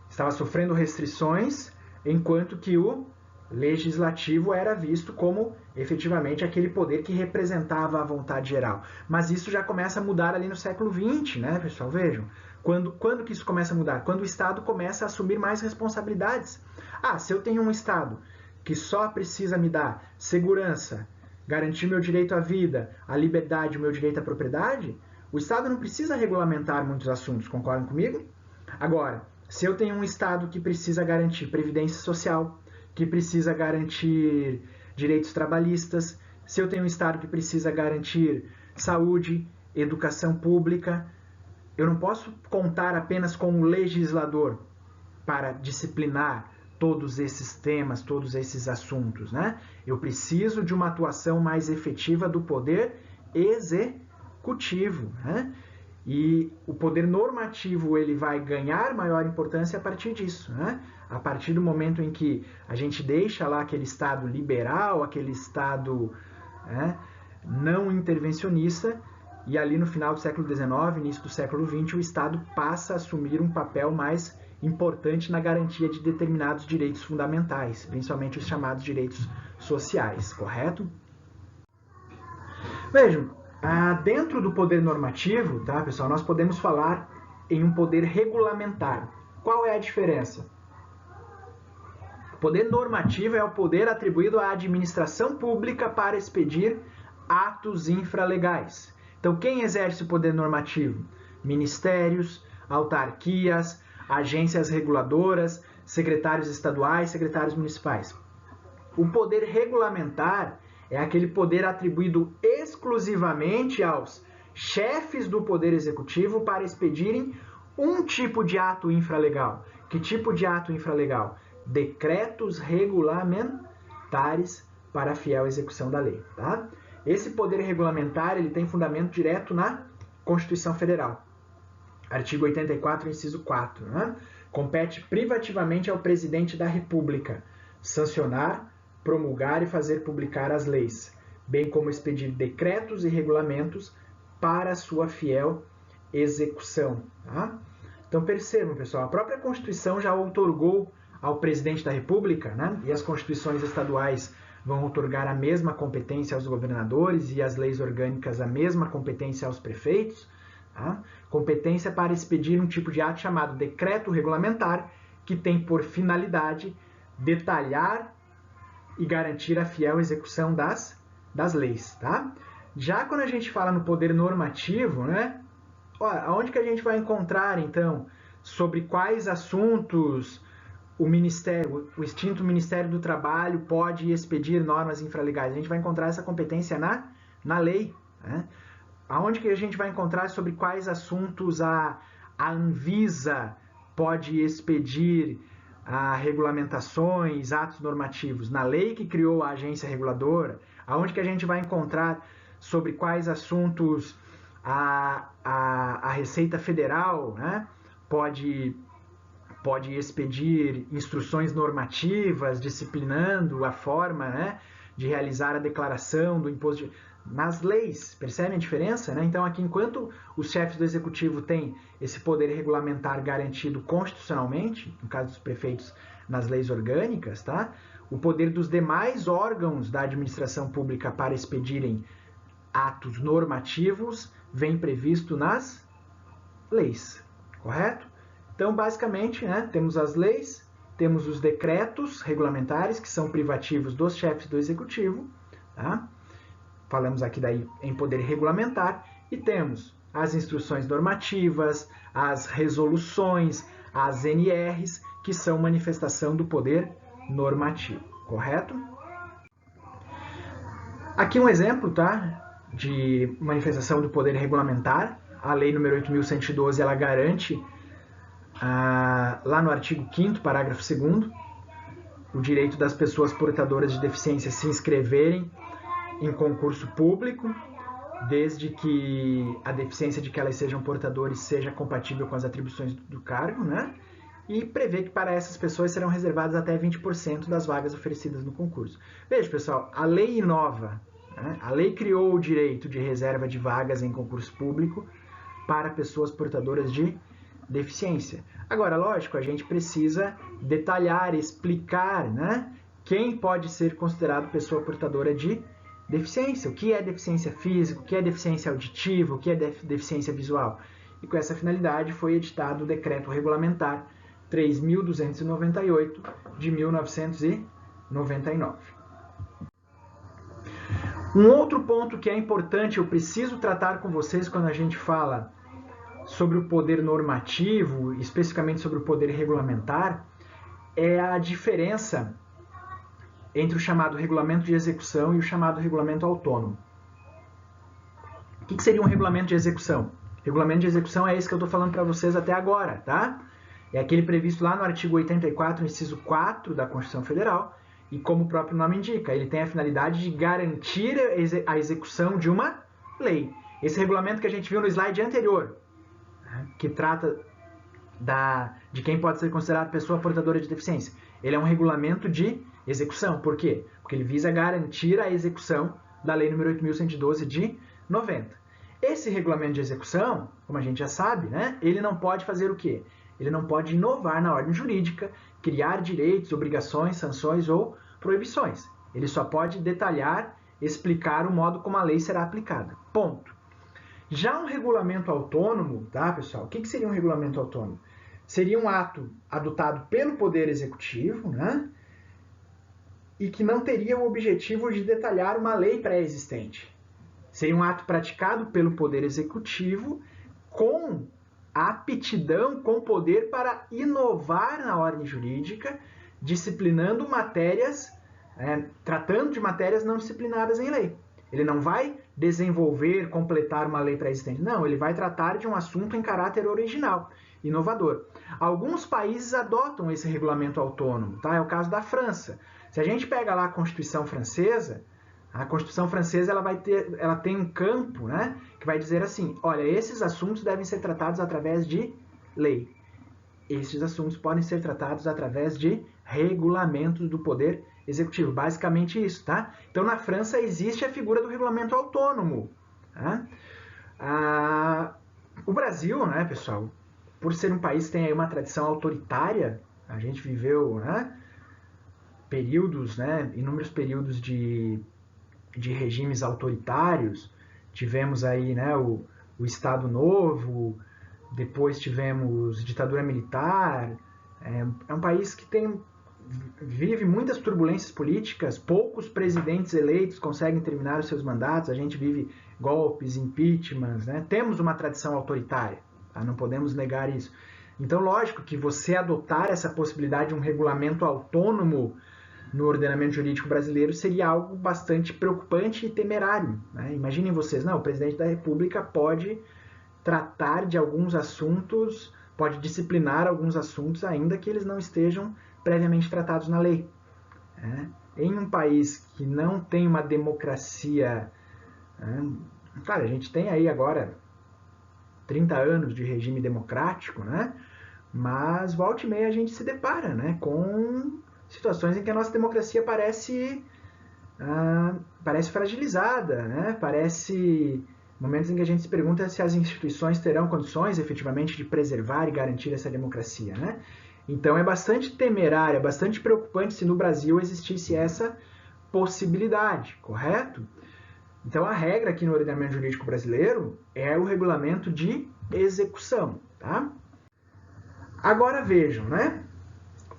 Speaker 1: estava sofrendo restrições, enquanto que o legislativo era visto como efetivamente aquele poder que representava a vontade geral. Mas isso já começa a mudar ali no século XX, né, pessoal? Vejam. Quando que isso começa a mudar? Quando o Estado começa a assumir mais responsabilidades. Se eu tenho um Estado que só precisa me dar segurança, garantir meu direito à vida, à liberdade, o meu direito à propriedade, o Estado não precisa regulamentar muitos assuntos, concordam comigo? Agora, se eu tenho um Estado que precisa garantir previdência social, que precisa garantir direitos trabalhistas, se eu tenho um Estado que precisa garantir saúde, educação pública, eu não posso contar apenas com o legislador para disciplinar todos esses temas, todos esses assuntos, né? Eu preciso de uma atuação mais efetiva do poder executivo, né? E o poder normativo ele vai ganhar maior importância a partir disso, né? A partir do momento em que a gente deixa lá aquele Estado liberal, aquele Estado, né, não intervencionista, e ali no final do século XIX, início do século XX, o Estado passa a assumir um papel mais importante na garantia de determinados direitos fundamentais, principalmente os chamados direitos sociais, correto? Vejam, dentro do poder normativo, tá, pessoal, nós podemos falar em um poder regulamentar. Qual é a diferença? O poder normativo é o poder atribuído à administração pública para expedir atos infralegais. Então, quem exerce o poder normativo? Ministérios, autarquias, agências reguladoras, secretários estaduais, secretários municipais. O poder regulamentar é aquele poder atribuído exclusivamente aos chefes do poder executivo para expedirem um tipo de ato infralegal. Que tipo de ato infralegal? Decretos regulamentares para a fiel execução da lei. Tá? Esse poder regulamentar ele tem fundamento direto na Constituição Federal. Artigo 84, inciso 4. Né? Compete privativamente ao presidente da República sancionar, promulgar e fazer publicar as leis, bem como expedir decretos e regulamentos para sua fiel execução. Tá? Então percebam, pessoal, a própria Constituição já outorgou ao presidente da República, né? E as constituições estaduais vão outorgar a mesma competência aos governadores e as leis orgânicas a mesma competência aos prefeitos. Tá? Competência para expedir um tipo de ato chamado decreto regulamentar, que tem por finalidade detalhar e garantir a fiel execução das leis. Tá? Já quando a gente fala no poder normativo, né? Aonde que a gente vai encontrar, então, sobre quais assuntos o extinto Ministério do Trabalho pode expedir normas infralegais? A gente vai encontrar essa competência na lei. Né? Aonde que a gente vai encontrar sobre quais assuntos a Anvisa pode expedir regulamentações, atos normativos? Na lei que criou a agência reguladora. Aonde que a gente vai encontrar sobre quais assuntos a Receita Federal, né, pode expedir instruções normativas disciplinando a forma, né, de realizar a declaração do imposto nas leis. Percebem a diferença? Né? Então, aqui, enquanto os chefes do executivo têm esse poder regulamentar garantido constitucionalmente, no caso dos prefeitos nas leis orgânicas, tá? O poder dos demais órgãos da administração pública para expedirem atos normativos vem previsto nas leis, correto? Então, basicamente, né, temos as leis, temos os decretos regulamentares, que são privativos dos chefes do executivo, tá? Falamos aqui daí em poder regulamentar, e temos as instruções normativas, as resoluções, as NRs, que são manifestação do poder normativo, correto? Aqui um exemplo, tá? De manifestação do poder regulamentar. A lei número 8.112, ela garante, lá no artigo 5º, parágrafo 2º, o direito das pessoas portadoras de deficiência se inscreverem em concurso público, desde que a deficiência de que elas sejam portadores seja compatível com as atribuições do cargo, né? E prevê que para essas pessoas serão reservadas até 20% das vagas oferecidas no concurso. Veja, pessoal, a lei inova. A lei criou o direito de reserva de vagas em concurso público para pessoas portadoras de deficiência. Agora, lógico, a gente precisa detalhar, explicar, né, quem pode ser considerado pessoa portadora de deficiência. O que é deficiência física, o que é deficiência auditiva, o que é deficiência visual. E com essa finalidade foi editado o Decreto Regulamentar 3.298 de 1999. Um outro ponto que é importante, eu preciso tratar com vocês quando a gente fala sobre o poder normativo, especificamente sobre o poder regulamentar, é a diferença entre o chamado regulamento de execução e o chamado regulamento autônomo. O que seria um regulamento de execução? Regulamento de execução é esse que eu estou falando para vocês até agora, tá? É aquele previsto lá no artigo 84, inciso 4 da Constituição Federal, e como o próprio nome indica, ele tem a finalidade de garantir a execução de uma lei. Esse regulamento que a gente viu no slide anterior, que trata de quem pode ser considerado pessoa portadora de deficiência, ele é um regulamento de execução. Por quê? Porque ele visa garantir a execução da Lei nº 8.112 de 90. Esse regulamento de execução, como a gente já sabe, né, ele não pode fazer o quê? Ele não pode inovar na ordem jurídica, criar direitos, obrigações, sanções ou proibições. Ele só pode detalhar, explicar o modo como a lei será aplicada. Ponto. Já um regulamento autônomo, tá, pessoal? O que seria um regulamento autônomo? Seria um ato adotado pelo Poder Executivo, né? E que não teria o objetivo de detalhar uma lei pré-existente. Seria um ato praticado pelo Poder Executivo com a aptidão, com poder para inovar na ordem jurídica, disciplinando matérias, tratando de matérias não disciplinadas em lei. Ele não vai desenvolver, completar uma lei pré-existente. Não, ele vai tratar de um assunto em caráter original, inovador. Alguns países adotam esse regulamento autônomo, tá? É o caso da França. Se a gente pega lá a Constituição Francesa, A Constituição francesa ela tem um campo, né, que vai dizer assim, olha, esses assuntos devem ser tratados através de lei. Esses assuntos podem ser tratados através de regulamentos do Poder Executivo. Basicamente isso, tá? Então, na França existe a figura do regulamento autônomo. Tá? O Brasil, né, pessoal, por ser um país que tem aí uma tradição autoritária, a gente viveu, né, períodos, né, inúmeros períodos de regimes autoritários. Tivemos aí, né, o Estado Novo, depois tivemos ditadura militar. É um país que vive muitas turbulências políticas, poucos presidentes eleitos conseguem terminar os seus mandatos, a gente vive golpes, impeachments, né? Temos uma tradição autoritária, tá? Não podemos negar isso. Então, lógico que você adotar essa possibilidade de um regulamento autônomo no ordenamento jurídico brasileiro seria algo bastante preocupante e temerário, né? Imaginem vocês, não, o presidente da República pode tratar de alguns assuntos, pode disciplinar alguns assuntos, ainda que eles não estejam previamente tratados na lei. Em um país que não tem uma democracia, claro, a gente tem aí agora 30 anos de regime democrático, né? Mas volta e meia a gente se depara, né, com situações em que a nossa democracia parece fragilizada, né? Parece momentos em que a gente se pergunta se as instituições terão condições efetivamente de preservar e garantir essa democracia, né? Então é bastante temerário, é bastante preocupante se no Brasil existisse essa possibilidade, correto? Então a regra aqui no ordenamento jurídico brasileiro é o regulamento de execução, tá? Agora vejam, né?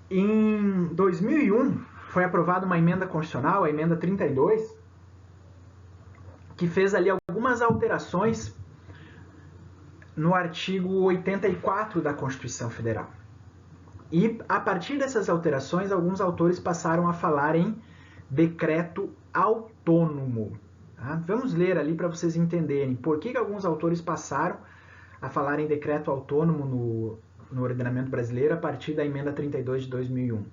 Speaker 1: Em 2001 foi aprovada uma emenda constitucional, a emenda 32, que fez ali algumas alterações no artigo 84 da Constituição Federal. E a partir dessas alterações, alguns autores passaram a falar em decreto autônomo. Tá? Vamos ler ali para vocês entenderem por que alguns autores passaram a falar em decreto autônomo no ordenamento brasileiro a partir da emenda 32 de 2001.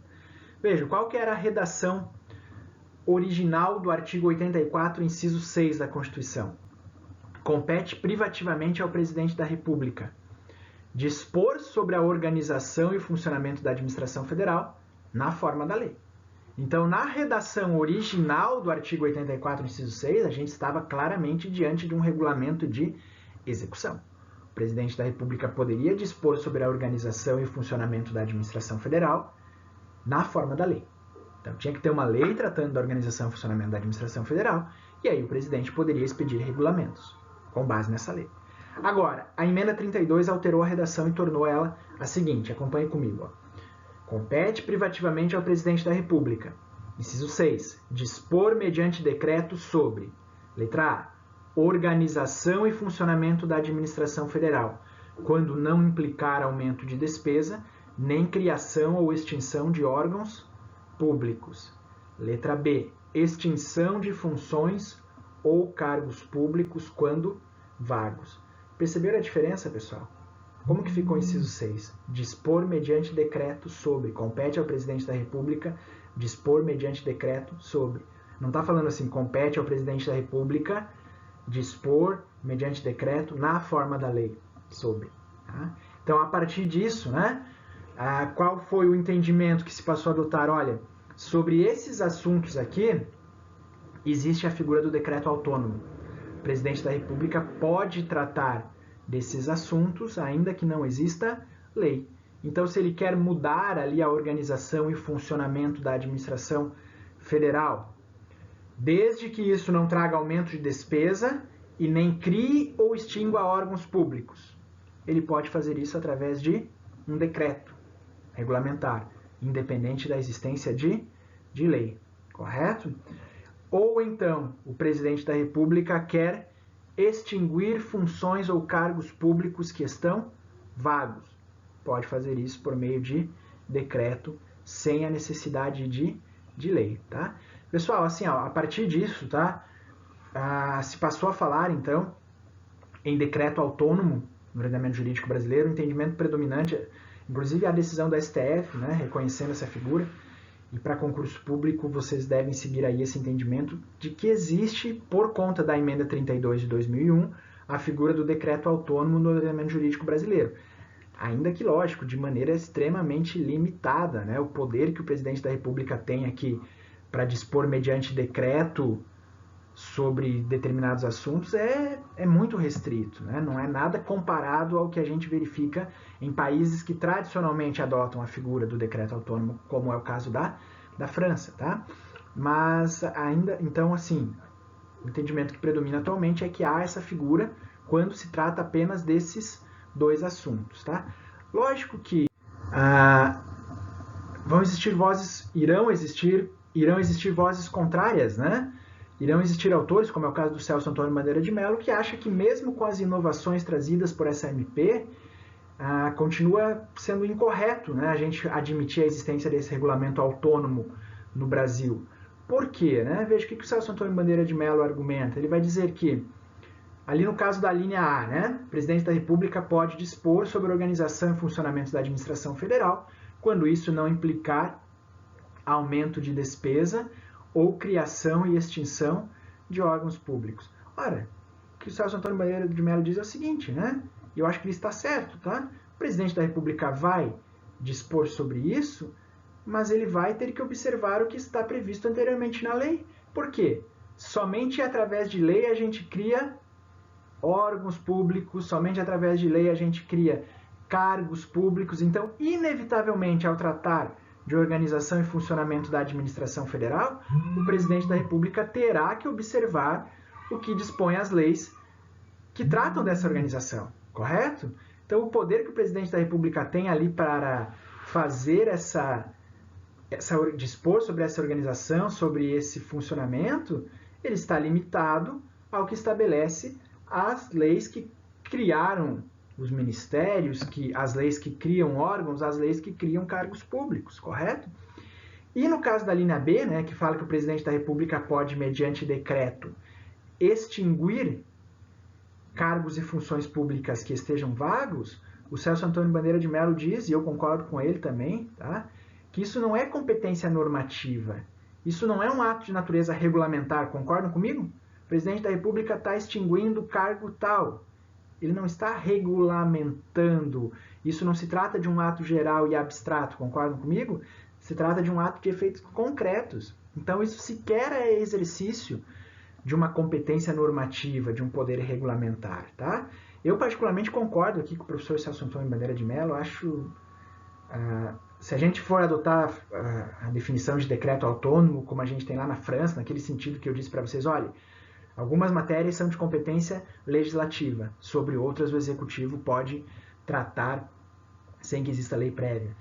Speaker 1: Vejam, qual que era a redação original do artigo 84, inciso 6 da Constituição? Compete privativamente ao presidente da República dispor sobre a organização e funcionamento da administração federal na forma da lei. Então, na redação original do artigo 84, inciso 6, a gente estava claramente diante de um regulamento de execução. O presidente da República poderia dispor sobre a organização e funcionamento da administração federal na forma da lei. Então, tinha que ter uma lei tratando da organização e funcionamento da administração federal, e aí o presidente poderia expedir regulamentos com base nessa lei. Agora, a emenda 32 alterou a redação e tornou ela a seguinte, acompanhe comigo. Compete privativamente ao presidente da República, inciso 6, dispor mediante decreto sobre, letra A, organização e funcionamento da administração federal, quando não implicar aumento de despesa, nem criação ou extinção de órgãos públicos. Letra B, extinção de funções ou cargos públicos quando vagos. Perceberam a diferença, pessoal? Como que ficou o inciso 6? Dispor mediante decreto sobre. Compete ao presidente da República dispor mediante decreto sobre. Não está falando assim, compete ao presidente da República dispor mediante decreto na forma da lei sobre. Tá? Então, a partir disso, né, qual foi o entendimento que se passou a adotar? Olha, sobre esses assuntos aqui, existe a figura do decreto autônomo. O presidente da República pode tratar desses assuntos, ainda que não exista lei. Então, se ele quer mudar ali a organização e funcionamento da administração federal, desde que isso não traga aumento de despesa e nem crie ou extingua órgãos públicos, ele pode fazer isso através de um decreto regulamentar, independente da existência de lei, correto? Ou então, o presidente da República quer extinguir funções ou cargos públicos que estão vagos. Pode fazer isso por meio de decreto, sem a necessidade de lei, tá? Pessoal, assim, ó, a partir disso, tá? Se passou a falar, então, em decreto autônomo no ordenamento jurídico brasileiro, o entendimento predominante, inclusive a decisão da STF, né, reconhecendo essa figura, E para concurso público, vocês devem seguir aí esse entendimento de que existe, por conta da emenda 32 de 2001, a figura do decreto autônomo no ordenamento jurídico brasileiro. Ainda que, lógico, de maneira extremamente limitada, né? O poder que o presidente da República tem aqui para dispor mediante decreto sobre determinados assuntos é muito restrito, né? Não é nada comparado ao que a gente verifica em países que tradicionalmente adotam a figura do decreto autônomo, como é o caso da França, tá? Mas ainda, então, assim, o entendimento que predomina atualmente é que há essa figura quando se trata apenas desses dois assuntos, tá? Lógico que irão existir vozes contrárias, né? Irão existir autores, como é o caso do Celso Antônio Bandeira de Mello, que acha que mesmo com as inovações trazidas por essa MP, continua sendo incorreto, né, a gente admitir a existência desse regulamento autônomo no Brasil. Por quê? Né? Veja o que o Celso Antônio Bandeira de Mello argumenta. Ele vai dizer que, ali no caso da linha A, né, o presidente da República pode dispor sobre a organização e funcionamento da administração federal, quando isso não implicar aumento de despesa ou criação e extinção de órgãos públicos. Ora, o que o Celso Antônio Bandeira de Mello diz é o seguinte, né? E eu acho que ele está certo, tá? O presidente da República vai dispor sobre isso, mas ele vai ter que observar o que está previsto anteriormente na lei. Por quê? Somente através de lei a gente cria órgãos públicos, somente através de lei a gente cria cargos públicos. Então, inevitavelmente, ao tratar de organização e funcionamento da administração federal, o presidente da República terá que observar o que dispõe as leis que tratam dessa organização, correto? Então, o poder que o presidente da República tem ali para fazer dispor sobre essa organização, sobre esse funcionamento, ele está limitado ao que estabelece as leis que criaram os ministérios, as leis que criam órgãos, as leis que criam cargos públicos, correto? E no caso da linha B, né, que fala que o presidente da República pode, mediante decreto, extinguir cargos e funções públicas que estejam vagos, o Celso Antônio Bandeira de Mello diz, e eu concordo com ele também, tá, que isso não é competência normativa, isso não é um ato de natureza regulamentar, concordam comigo? O presidente da República está extinguindo o cargo tal, ele não está regulamentando, isso não se trata de um ato geral e abstrato, concordam comigo? Se trata de um ato de efeitos concretos. Então isso sequer é exercício de uma competência normativa, de um poder regulamentar, tá? Eu particularmente concordo aqui com o professor Celso Antônio Bandeira de Mello, acho... se a gente for adotar a definição de decreto autônomo, como a gente tem lá na França, naquele sentido que eu disse para vocês, olha, algumas matérias são de competência legislativa, sobre outras o executivo pode tratar sem que exista lei prévia.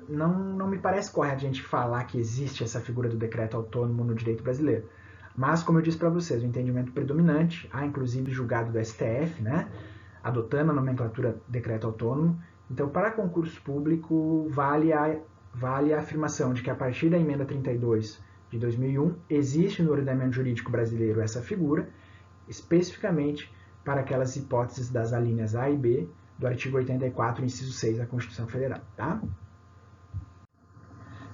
Speaker 1: Não me parece correto a gente falar que existe essa figura do decreto autônomo no direito brasileiro. Mas, como eu disse para vocês, o entendimento predominante, há inclusive julgado do STF, né, adotando a nomenclatura decreto autônomo. Então, para concurso público, vale a afirmação de que a partir da emenda 32 de 2001, existe no ordenamento jurídico brasileiro essa figura, especificamente para aquelas hipóteses das alíneas A e B do artigo 84, inciso 6 da Constituição Federal. Tá?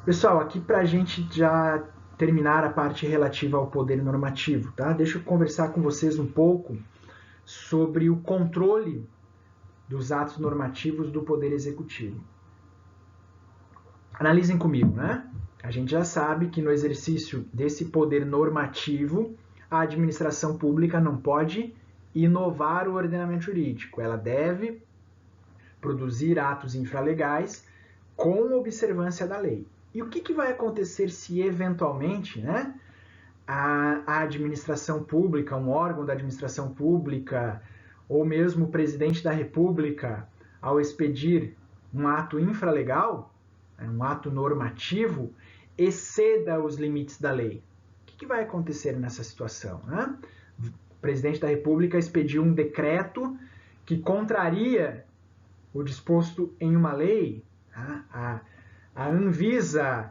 Speaker 1: Pessoal, aqui para a gente já terminar a parte relativa ao poder normativo, tá? Deixa eu conversar com vocês um pouco sobre o controle dos atos normativos do Poder Executivo. Analisem comigo, né? A gente já sabe que no exercício desse poder normativo, a administração pública não pode inovar o ordenamento jurídico. Ela deve produzir atos infralegais com observância da lei. E o que vai acontecer se, eventualmente, né, a administração pública, um órgão da administração pública, ou mesmo o presidente da República, ao expedir um ato infralegal, um ato normativo, exceda os limites da lei? O que vai acontecer nessa situação? Né? O presidente da República expediu um decreto que contraria o disposto em uma lei. A Anvisa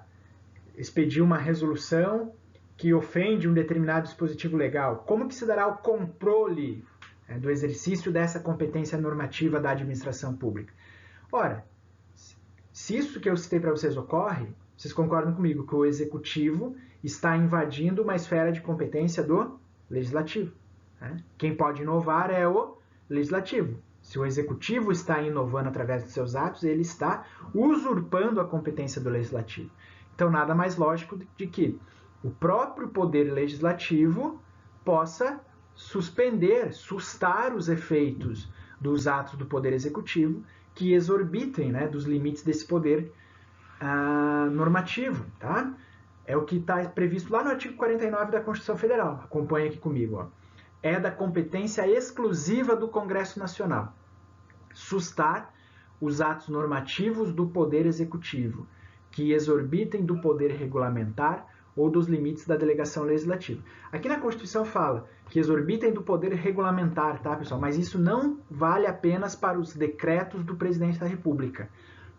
Speaker 1: expediu uma resolução que ofende um determinado dispositivo legal. Como que se dará o controle do exercício dessa competência normativa da administração pública? Ora, se isso que eu citei para vocês ocorre, vocês concordam comigo que o Executivo está invadindo uma esfera de competência do Legislativo, né? Quem pode inovar é o Legislativo. Se o Executivo está inovando através dos seus atos, ele está usurpando a competência do Legislativo. Então, nada mais lógico de que o próprio Poder Legislativo possa suspender, sustar os efeitos dos atos do Poder Executivo que exorbitem, né, dos limites desse poder normativo. Tá? É o que está previsto lá no artigo 49 da Constituição Federal. Acompanhe aqui comigo. Ó. É da competência exclusiva do Congresso Nacional sustar os atos normativos do Poder Executivo que exorbitem do poder regulamentar ou dos limites da delegação legislativa. Aqui na Constituição fala que exorbitem do poder regulamentar, tá, pessoal? Mas isso não vale apenas para os decretos do presidente da República.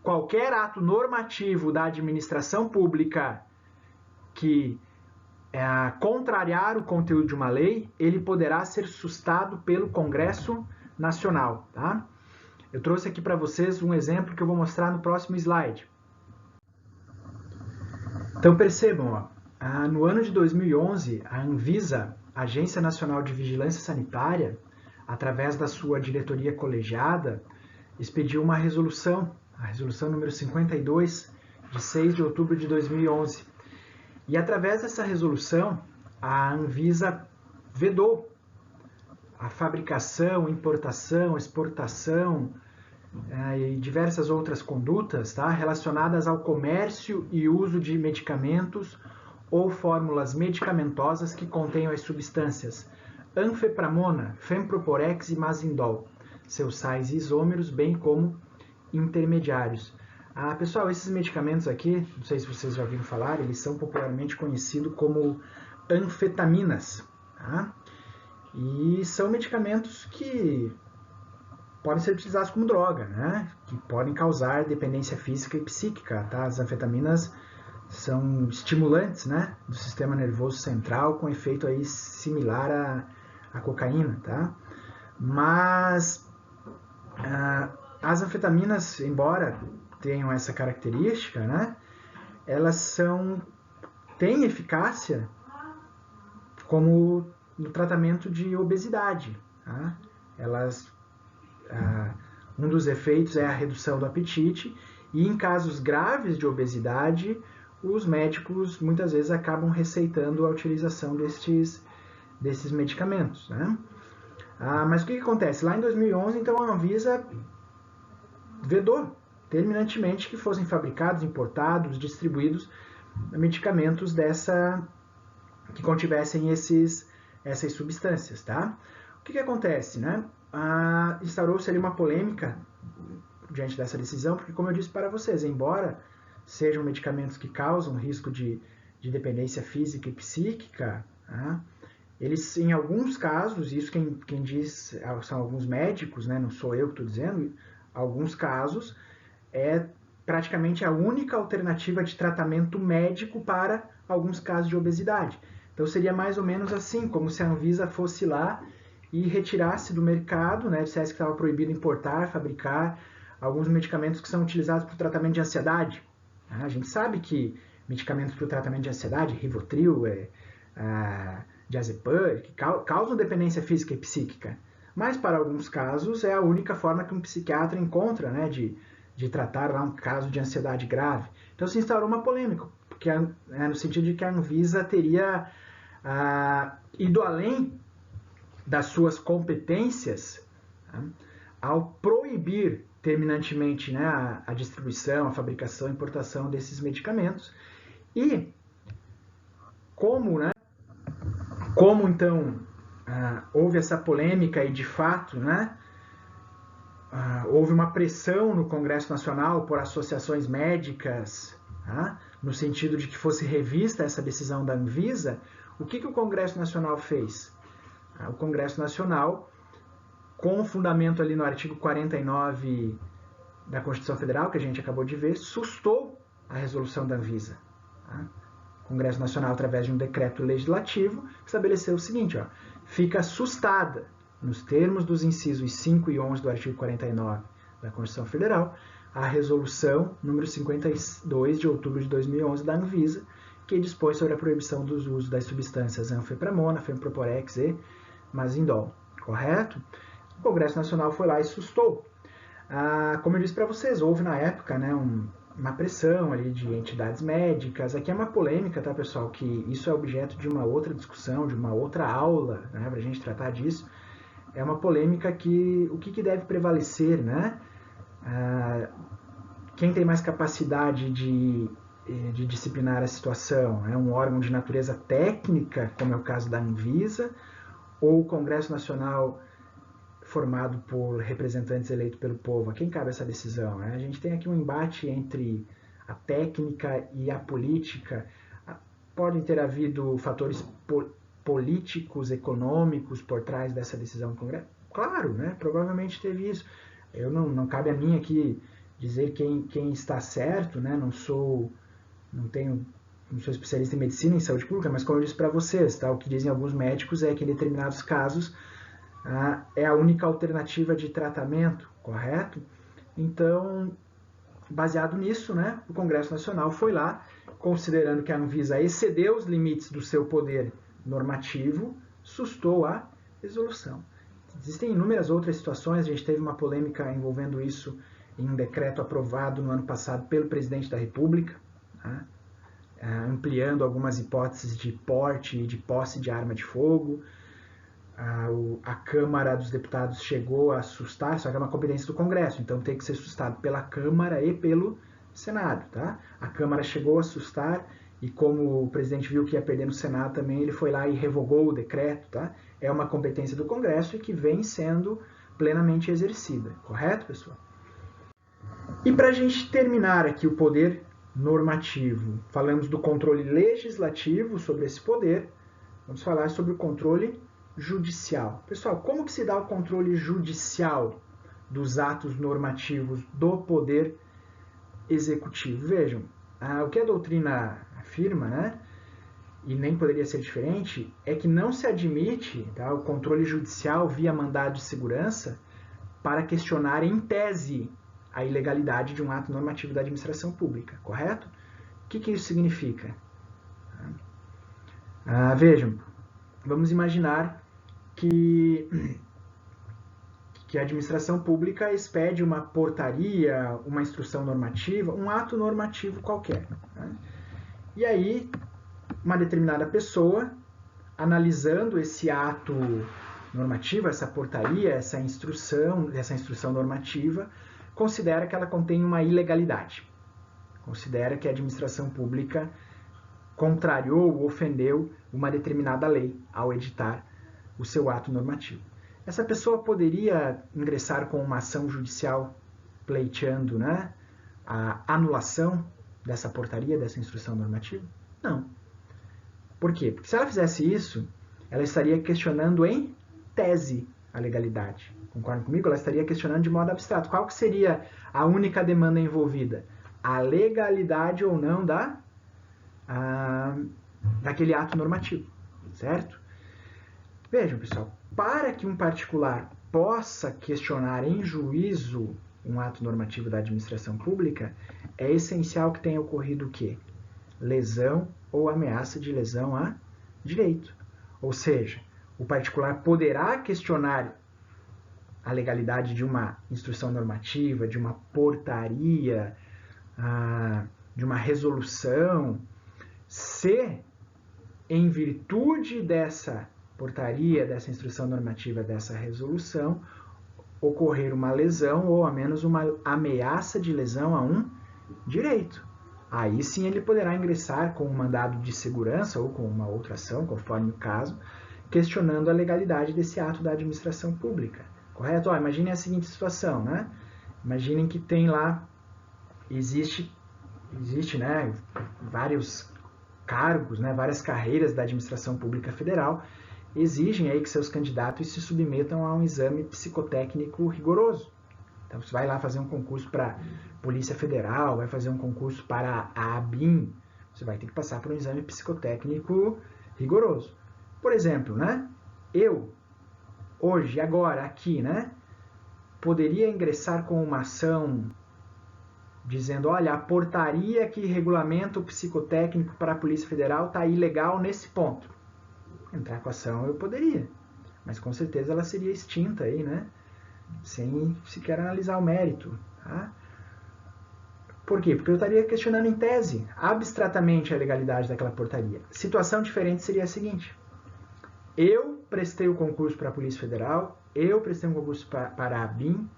Speaker 1: Qualquer ato normativo da administração pública que contrariar o conteúdo de uma lei, ele poderá ser sustado pelo Congresso Nacional, tá? Eu trouxe aqui para vocês um exemplo que eu vou mostrar no próximo slide. Então percebam, ó, no ano de 2011, a Anvisa, Agência Nacional de Vigilância Sanitária, através da sua diretoria colegiada, expediu uma resolução, a resolução número 52, de 6 de outubro de 2011. E através dessa resolução, a Anvisa vedou a fabricação, importação, exportação e diversas outras condutas, tá, relacionadas ao comércio e uso de medicamentos ou fórmulas medicamentosas que contenham as substâncias anfepramona, femproporex e mazindol, seus sais isômeros, bem como intermediários. Pessoal, esses medicamentos aqui, não sei se vocês já ouviram falar, eles são popularmente conhecidos como anfetaminas, tá? E são medicamentos que podem ser utilizados como droga, né? Que podem causar dependência física e psíquica, tá? As anfetaminas são estimulantes, né, do sistema nervoso central com efeito aí similar à cocaína, tá? Mas as anfetaminas, embora tenham essa característica, né, elas têm eficácia como no tratamento de obesidade, tá? Um dos efeitos é a redução do apetite e em casos graves de obesidade, os médicos muitas vezes acabam receitando a utilização desses medicamentos, né? Mas o que acontece? Lá em 2011, então, a Anvisa vedou terminantemente que fossem fabricados, importados, distribuídos medicamentos que contivessem essas substâncias, tá? O que acontece, né? Instaurou-se ali uma polêmica diante dessa decisão, porque, como eu disse para vocês, embora sejam medicamentos que causam risco de dependência física e psíquica, tá? Eles, em alguns casos, isso quem diz são alguns médicos, né? Não sou eu que estou dizendo, alguns casos é praticamente a única alternativa de tratamento médico para alguns casos de obesidade. Então seria mais ou menos assim, como se a Anvisa fosse lá e retirasse do mercado, né, dissesse que estava proibido importar, fabricar alguns medicamentos que são utilizados para o tratamento de ansiedade. A gente sabe que medicamentos para o tratamento de ansiedade, Rivotril, diazepam, que causam dependência física e psíquica. Mas para alguns casos é a única forma que um psiquiatra encontra, né, de tratar lá um caso de ansiedade grave. Então se instaurou uma polêmica, porque, no sentido de que a Anvisa teria ido além das suas competências, tá, ao proibir terminantemente, né, a distribuição, a fabricação e importação desses medicamentos. E como então houve essa polêmica e de fato, né, houve uma pressão no Congresso Nacional por associações médicas, tá, no sentido de que fosse revista essa decisão da Anvisa, o que o Congresso Nacional fez? O Congresso Nacional, com fundamento ali no artigo 49 da Constituição Federal, que a gente acabou de ver, sustou a resolução da Anvisa. Tá? O Congresso Nacional, através de um decreto legislativo, estabeleceu o seguinte, ó, fica sustada, nos termos dos incisos 5 e 11 do artigo 49 da Constituição Federal, a resolução número 52 de outubro de 2011 da Anvisa, que dispõe sobre a proibição do uso das substâncias anfepramona, femproporex e mazindol, correto? O Congresso Nacional foi lá e sustou. Como eu disse para vocês, houve na época, né, uma pressão ali de entidades médicas. Aqui é uma polêmica, tá, pessoal, que isso é objeto de uma outra discussão, de uma outra aula, né, para a gente tratar disso. É uma polêmica que o que deve prevalecer, né? Quem tem mais capacidade de disciplinar a situação? É um órgão de natureza técnica, como é o caso da Anvisa, ou o Congresso Nacional formado por representantes eleitos pelo povo? A quem cabe essa decisão? Né? A gente tem aqui um embate entre a técnica e a política. Podem ter havido fatores políticos, econômicos por trás dessa decisão do Congresso? Claro, né? Provavelmente teve isso. Não cabe a mim aqui dizer quem está certo, né? Não sou especialista em medicina e em saúde pública, mas como eu disse para vocês, tá? O que dizem alguns médicos é que em determinados casos é a única alternativa de tratamento, correto? Então, baseado nisso, né, o Congresso Nacional foi lá, considerando que a Anvisa excedeu os limites do seu poder normativo, sustou a resolução. Existem inúmeras outras situações, a gente teve uma polêmica envolvendo isso em um decreto aprovado no ano passado pelo presidente da República, tá? Ampliando algumas hipóteses de porte e de posse de arma de fogo. A Câmara dos Deputados chegou a sustar, só que é uma competência do Congresso, então tem que ser sustado pela Câmara e pelo Senado. Tá? A Câmara chegou a sustar e como o presidente viu que ia perder no Senado também, ele foi lá e revogou o decreto. Tá? É uma competência do Congresso e que vem sendo plenamente exercida. Correto, pessoal? E para a gente terminar aqui o poder normativo, falamos do controle legislativo sobre esse poder, vamos falar sobre o controle judicial. Pessoal, como que se dá o controle judicial dos atos normativos do poder executivo? Vejam, o que a doutrina afirma, né, e nem poderia ser diferente, é que não se admite, tá, o controle judicial via mandado de segurança para questionar em tese a ilegalidade de um ato normativo da administração pública, correto? O que isso significa? Vejam, vamos imaginar que a administração pública expede uma portaria, uma instrução normativa, um ato normativo qualquer. Né? E aí, uma determinada pessoa, analisando esse ato normativo, essa portaria, essa instrução normativa, considera que ela contém uma ilegalidade. Considera que a administração pública contrariou ou ofendeu uma determinada lei ao editar o seu ato normativo. Essa pessoa poderia ingressar com uma ação judicial pleiteando, né, a anulação dessa portaria, dessa instrução normativa? Não. Por quê? Porque se ela fizesse isso, ela estaria questionando em tese a legalidade. Concordam comigo? Ela estaria questionando de modo abstrato. Qual que seria a única demanda envolvida? A legalidade ou não daquele ato normativo, certo? Vejam, pessoal, para que um particular possa questionar em juízo um ato normativo da administração pública, é essencial que tenha ocorrido o quê? Lesão ou ameaça de lesão a direito. Ou seja, o particular poderá questionar a legalidade de uma instrução normativa, de uma portaria, de uma resolução, se, em virtude dessa portaria, dessa instrução normativa, dessa resolução, ocorrer uma lesão ou, ao menos, uma ameaça de lesão a um direito. Aí sim ele poderá ingressar com um mandado de segurança ou com uma outra ação, conforme o caso, questionando a legalidade desse ato da administração pública. Correto? Imaginem a seguinte situação, né? Imaginem que tem lá, existe, né, vários cargos, né, várias carreiras da administração pública federal, exigem aí que seus candidatos se submetam a um exame psicotécnico rigoroso. Então, você vai lá fazer um concurso para Polícia Federal, vai fazer um concurso para a ABIN, você vai ter que passar por um exame psicotécnico rigoroso. Por exemplo, né, eu, hoje, agora, aqui, né, poderia ingressar com uma ação dizendo, olha, a portaria que regulamenta o psicotécnico para a Polícia Federal está ilegal nesse ponto. Entrar com ação eu poderia, mas com certeza ela seria extinta aí, né? Sem sequer analisar o mérito. Tá? Por quê? Porque eu estaria questionando em tese, abstratamente, a legalidade daquela portaria. Situação diferente seria a seguinte: eu prestei o concurso para a Polícia Federal, eu prestei um concurso para a ABIN,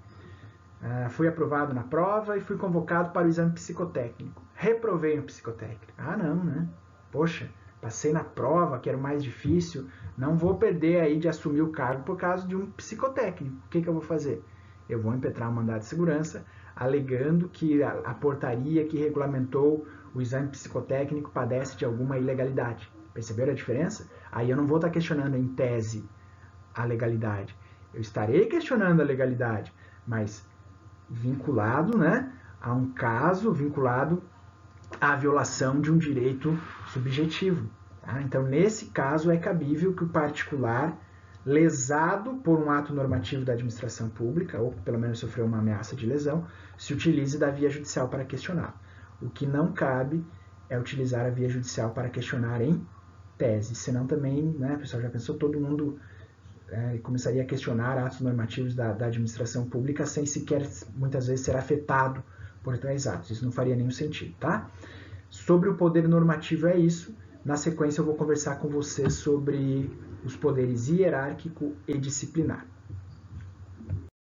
Speaker 1: fui aprovado na prova e fui convocado para o exame psicotécnico. Reprovei no psicotécnico. Ah, não, né? Poxa, passei na prova, que era o mais difícil, não vou perder aí de assumir o cargo por causa de um psicotécnico. O que eu vou fazer? Eu vou impetrar um mandado de segurança, alegando que a portaria que regulamentou o exame psicotécnico padece de alguma ilegalidade. Perceberam a diferença? Aí eu não vou estar questionando em tese a legalidade. Eu estarei questionando a legalidade, mas vinculado, né, a um caso, vinculado à violação de um direito subjetivo. Tá? Então, nesse caso, é cabível que o particular, lesado por um ato normativo da administração pública, ou pelo menos sofreu uma ameaça de lesão, se utilize da via judicial para questionar. O que não cabe é utilizar a via judicial para questionar em tese, senão também, né, pessoal, já pensou, todo mundo começaria a questionar atos normativos da administração pública sem sequer, muitas vezes, ser afetado por tais atos. Isso não faria nenhum sentido, tá? Sobre o poder normativo é isso. Na sequência eu vou conversar com você sobre os poderes hierárquico e disciplinar.